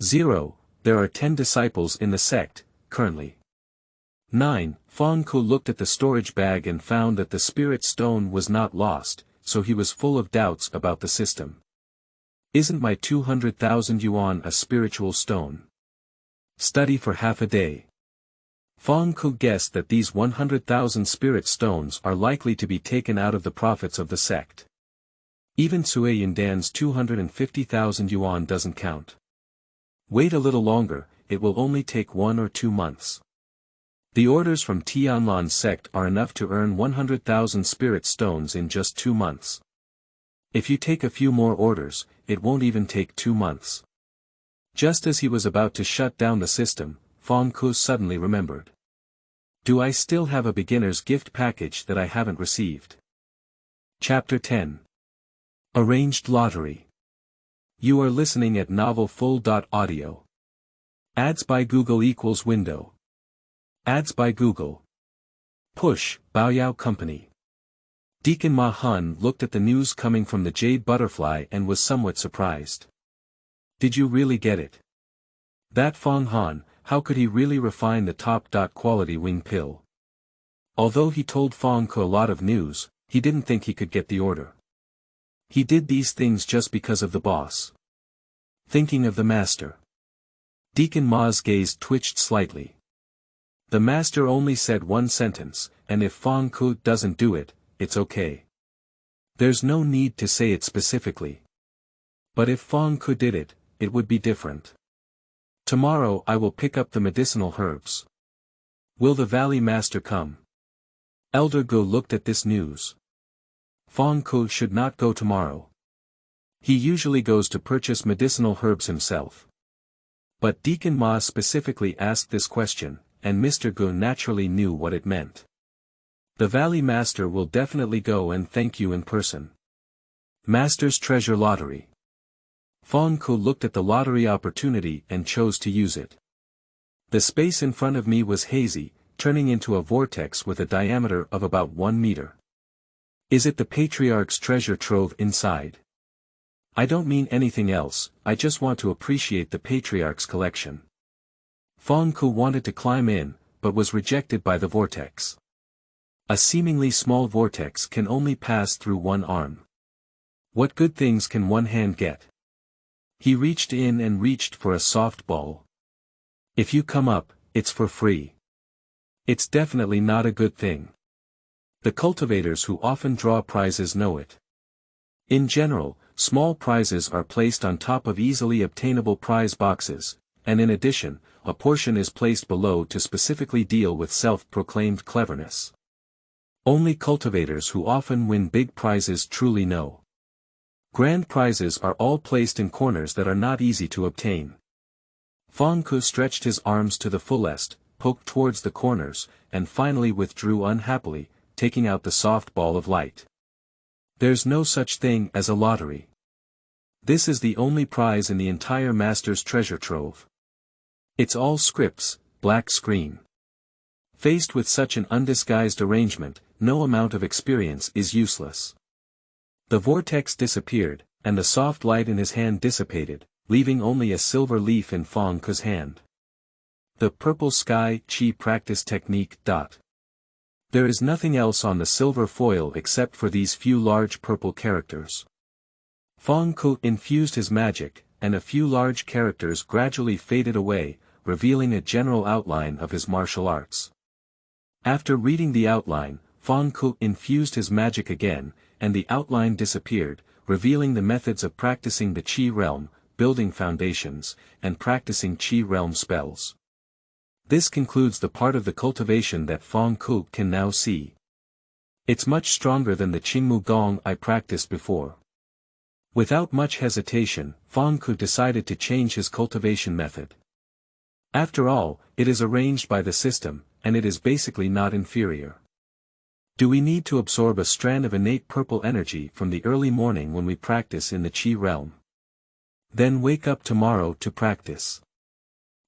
0. There are 10 disciples in the sect, currently. 9. Fanggu looked at the storage bag and found that the spirit stone was not lost, so he was full of doubts about the system. Isn't my 200,000 yuan a spiritual stone? Study for half a day. Fanggu guessed that these 100,000 spirit stones are likely to be taken out of the profits of the sect. Even Cuiyin Dan's 250,000 yuan doesn't count. Wait a little longer, it will only take 1 or 2 months. The orders from Tianlan sect are enough to earn 100,000 spirit stones in just 2 months. If you take a few more orders, it won't even take 2 months. Just as he was about to shut down the system, Fanggu suddenly remembered. Do I still have a beginner's gift package that I haven't received? Chapter 10. Arranged Lottery. You are listening at novelfull.audio. Ads by Google equals window. Ads by Google. Push, Baoyao Company. Deacon Ma Hun looked at the news coming from the Jade Butterfly and was somewhat surprised. Did you really get it? That Fang Han, how could he really refine the top quality wing pill? Although he told Fanggu a lot of news, he didn't think he could get the order. He did these things just because of the boss. Thinking of the master. Deacon Ma's gaze twitched slightly. The master only said one sentence, and if Fanggu doesn't do it, it's okay. There's no need to say it specifically. But if Fanggu did it, it would be different. Tomorrow I will pick up the medicinal herbs. Will the valley master come? Elder Gu looked at this news. Fanggu should not go tomorrow. He usually goes to purchase medicinal herbs himself. But Deacon Ma specifically asked this question, and Mr. Gu naturally knew what it meant. The Valley Master will definitely go and thank you in person. Master's Treasure Lottery. Fanggu looked at the lottery opportunity and chose to use it. The space in front of me was hazy, turning into a vortex with a diameter of about 1 meter. Is it the Patriarch's treasure trove inside? I don't mean anything else, I just want to appreciate the Patriarch's collection. Fanggu wanted to climb in, but was rejected by the vortex. A seemingly small vortex can only pass through one arm. What good things can one hand get? He reached in and reached for a soft ball. If you come up, it's for free. It's definitely not a good thing. The cultivators who often draw prizes know it. In general, small prizes are placed on top of easily obtainable prize boxes, and in addition, a portion is placed below to specifically deal with self-proclaimed cleverness. Only cultivators who often win big prizes truly know. Grand prizes are all placed in corners that are not easy to obtain. Fanggu stretched his arms to the fullest, poked towards the corners, and finally withdrew unhappily, taking out the soft ball of light. There's no such thing as a lottery. This is the only prize in the entire Master's treasure trove. It's all scripts, black screen. Faced with such an undisguised arrangement, no amount of experience is useless. The vortex disappeared, and the soft light in his hand dissipated, leaving only a silver leaf in Fanggu's hand. The Purple Sky Chi Practice Technique. There is nothing else on the silver foil except for these few large purple characters. Fanggu infused his magic, and a few large characters gradually faded away, revealing a general outline of his martial arts. After reading the outline, Fanggu infused his magic again, and the outline disappeared, revealing the methods of practicing the Qi realm, building foundations, and practicing Qi realm spells. This concludes the part of the cultivation that Fanggu can now see. It's much stronger than the Qingmu Gong I practiced before. Without much hesitation, Fanggu decided to change his cultivation method. After all, it is arranged by the system, and it is basically not inferior. Do we need to absorb a strand of innate purple energy from the early morning when we practice in the Qi realm? Then wake up tomorrow to practice.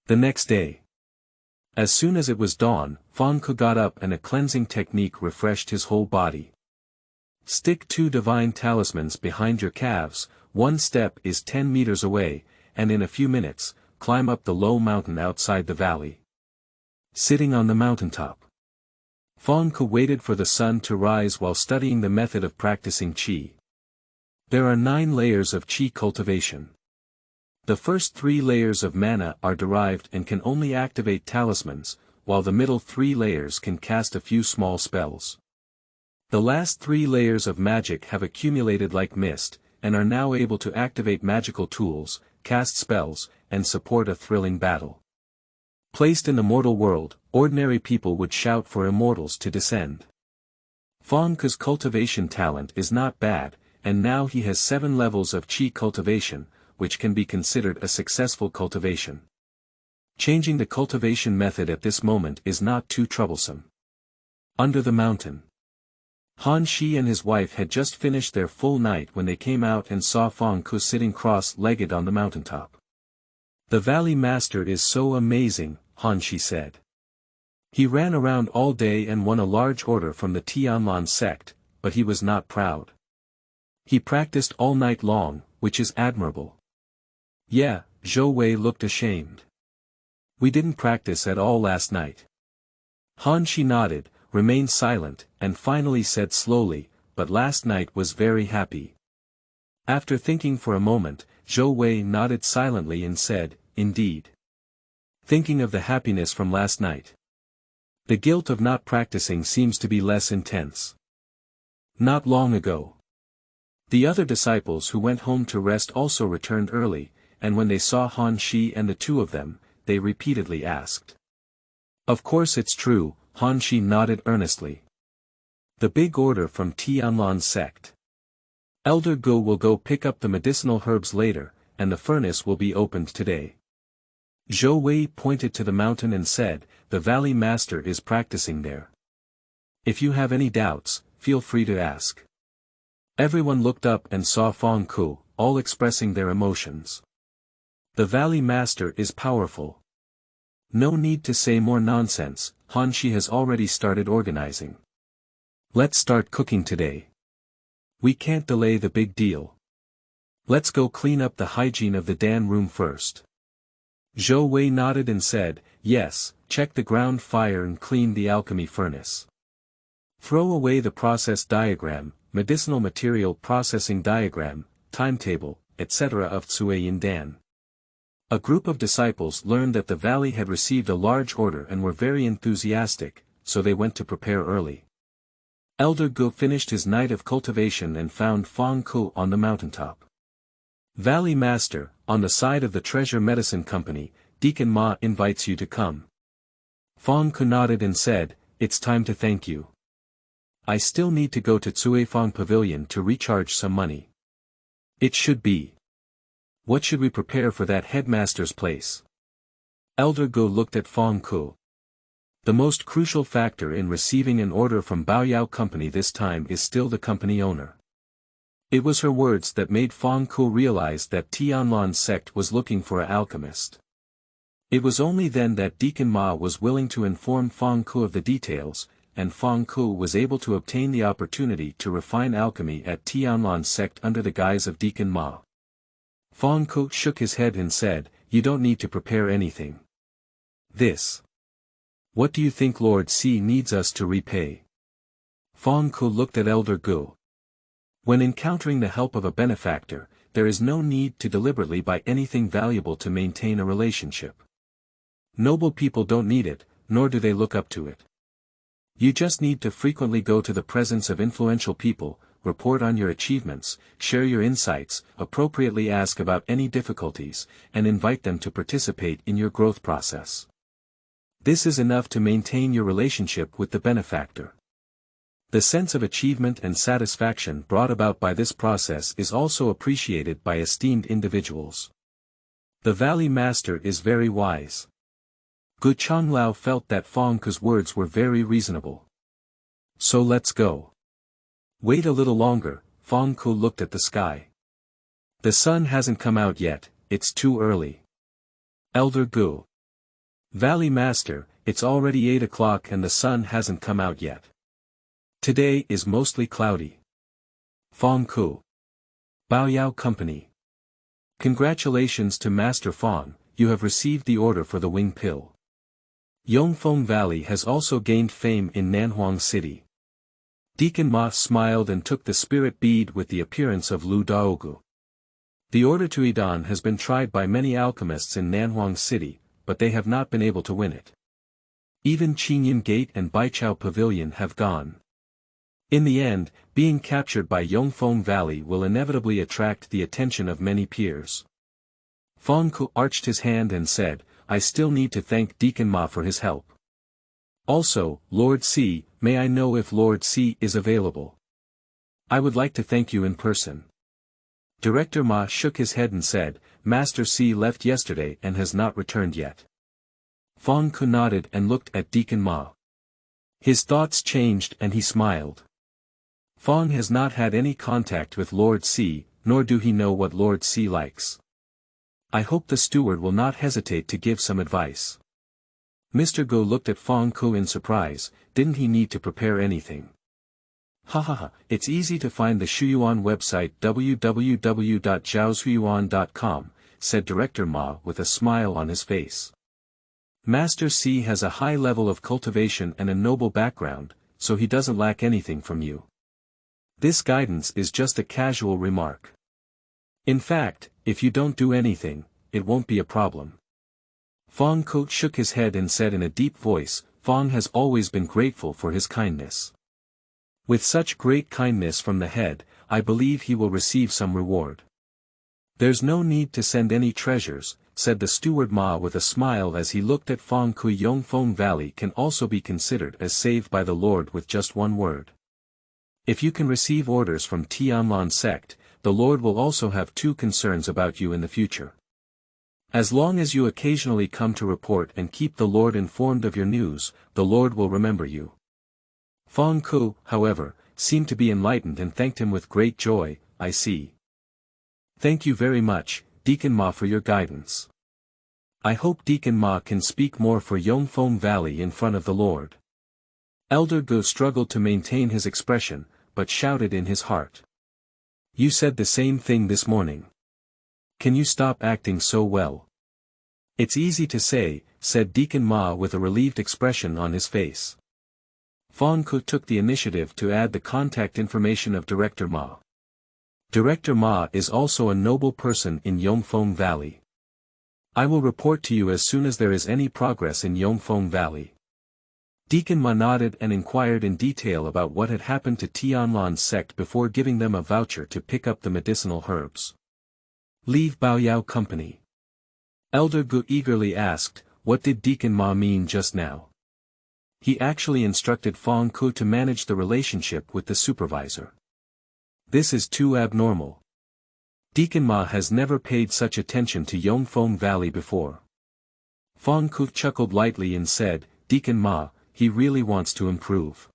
The next day. As soon as it was dawn, Fanggu got up and a cleansing technique refreshed his whole body. Stick 2 divine talismans behind your calves, 1 step is 10 meters away, and in a few minutes, climb up the low mountain outside the valley. Sitting on the mountaintop. Fanggu waited for the sun to rise while studying the method of practicing Qi. There are 9 layers of Qi cultivation. The first 3 layers of mana are derived and can only activate talismans, while the middle 3 layers can cast a few small spells. The last 3 layers of magic have accumulated like mist, and are now able to activate magical tools, cast spells, and support a thrilling battle. Placed in the mortal world, ordinary people would shout for immortals to descend. Fanggu's cultivation talent is not bad, and now he has 7 levels of Qi cultivation, which can be considered a successful cultivation. Changing the cultivation method at this moment is not too troublesome. Under the mountain. Han Shi and his wife had just finished their full night when they came out and saw Fanggu sitting cross-legged on the mountaintop. The Valley Master is so amazing, Han Shi said. He ran around all day and won a large order from the Tianlan sect, but he was not proud. He practiced all night long, which is admirable. Yeah, Zhou Wei looked ashamed. We didn't practice at all last night. Han Shi nodded, remained silent, and finally said slowly, but last night was very happy. After thinking for a moment, Zhou Wei nodded silently and said, indeed. Thinking of the happiness from last night. The guilt of not practicing seems to be less intense. Not long ago. The other disciples who went home to rest also returned early, and when they saw Han Shi and the 2 of them, they repeatedly asked. Of course it's true, Han Shi nodded earnestly. The big order from Tianlan sect. Elder Go will go pick up the medicinal herbs later, and the furnace will be opened today. Zhou Wei pointed to the mountain and said, the Valley Master is practicing there. If you have any doubts, feel free to ask. Everyone looked up and saw Fanggu, all expressing their emotions. The Valley Master is powerful. No need to say more nonsense, Han Shi has already started organizing. Let's start cooking today. We can't delay the big deal. Let's go clean up the hygiene of the Dan room first. Zhou Wei nodded and said, yes, check the ground fire and clean the alchemy furnace. Throw away the process diagram, medicinal material processing diagram, timetable, etc. of Cuiyin Dan. A group of disciples learned that the valley had received a large order and were very enthusiastic, so they went to prepare early. Elder Gu finished his night of cultivation and found Fanggu on the mountaintop. Valley Master, on the side of the Treasure Medicine Company, Deacon Ma invites you to come. Fanggu nodded and said, it's time to thank you. I still need to go to Cuifang Pavilion to recharge some money. It should be. What should we prepare for that headmaster's place? Elder Gu looked at Fanggu. The most crucial factor in receiving an order from Baoyao Company this time is still the company owner. It was her words that made Fanggu realize that Tianlan sect was looking for an alchemist. It was only then that Deacon Ma was willing to inform Fanggu of the details, and Fanggu was able to obtain the opportunity to refine alchemy at Tianlan sect under the guise of Deacon Ma. Fanggu shook his head and said, you don't need to prepare anything. This. What do you think Lord C needs us to repay? Fanggu looked at Elder Gu. When encountering the help of a benefactor, there is no need to deliberately buy anything valuable to maintain a relationship. Noble people don't need it, nor do they look up to it. You just need to frequently go to the presence of influential people, report on your achievements, share your insights, appropriately ask about any difficulties, and invite them to participate in your growth process. This is enough to maintain your relationship with the benefactor. The sense of achievement and satisfaction brought about by this process is also appreciated by esteemed individuals. The Valley Master is very wise. Gu Changlao felt that Fanggu's words were very reasonable. So let's go. Wait a little longer, Fanggu looked at the sky. The sun hasn't come out yet, it's too early. Elder Gu. Valley Master, it's already 8 o'clock and the sun hasn't come out yet. Today is mostly cloudy. Fanggu. Baoyao Company. Congratulations to Master Fang, you have received the order for the Wing Pill. Yongfeng Valley has also gained fame in Nanhuang City. Deacon Ma smiled and took the spirit bead with the appearance of Lu Daogu. The order to Idan has been tried by many alchemists in Nanhuang City, but they have not been able to win it. Even Qingyun Gate and Baichao Pavilion have gone. In the end, being captured by Yongfeng Valley will inevitably attract the attention of many peers. Fanggu arched his hand and said, I still need to thank Deacon Ma for his help. Also, Lord C, may I know if Lord C is available? I would like to thank you in person. Director Ma shook his head and said, Master C left yesterday and has not returned yet. Fanggu nodded and looked at Deacon Ma. His thoughts changed and he smiled. Fang has not had any contact with Lord C, nor do he know what Lord C likes. I hope the steward will not hesitate to give some advice. Mr. Go looked at Fanggu in surprise, didn't he need to prepare anything? Hahaha, it's easy to find the Shuyuan website www.zhaoshuyuan.com, said Director Ma with a smile on his face. Master C has a high level of cultivation and a noble background, so he doesn't lack anything from you. This guidance is just a casual remark. In fact, if you don't do anything, it won't be a problem. Fanggu shook his head and said in a deep voice, Fang has always been grateful for his kindness. With such great kindness from the head, I believe he will receive some reward. There's no need to send any treasures, said the steward Ma with a smile as he looked at Fanggu. Yongfeng Valley can also be considered as saved by the Lord with just one word. If you can receive orders from Immortal Sect, the Lord will also have two concerns about you in the future. As long as you occasionally come to report and keep the Lord informed of your news, the Lord will remember you. Fanggu, however, seemed to be enlightened and thanked him with great joy. I see. Thank you very much, Deacon Ma, for your guidance. I hope Deacon Ma can speak more for Yongfeng Valley in front of the Lord. Elder Gu struggled to maintain his expression, but shouted in his heart. You said the same thing this morning. Can you stop acting so well? It's easy to say, said Deacon Ma with a relieved expression on his face. Fanggu took the initiative to add the contact information of Director Ma. Director Ma is also a noble person in Yongfeng Valley. I will report to you as soon as there is any progress in Yongfeng Valley. Deacon Ma nodded and inquired in detail about what had happened to Immortal Sect before giving them a voucher to pick up the medicinal herbs. Leave Baoyao Company. Elder Gu eagerly asked, what did Deacon Ma mean just now? He actually instructed Fanggu to manage the relationship with the supervisor. This is too abnormal. Deacon Ma has never paid such attention to Yongfeng Valley before. Fanggu chuckled lightly and said, Deacon Ma, he really wants to improve.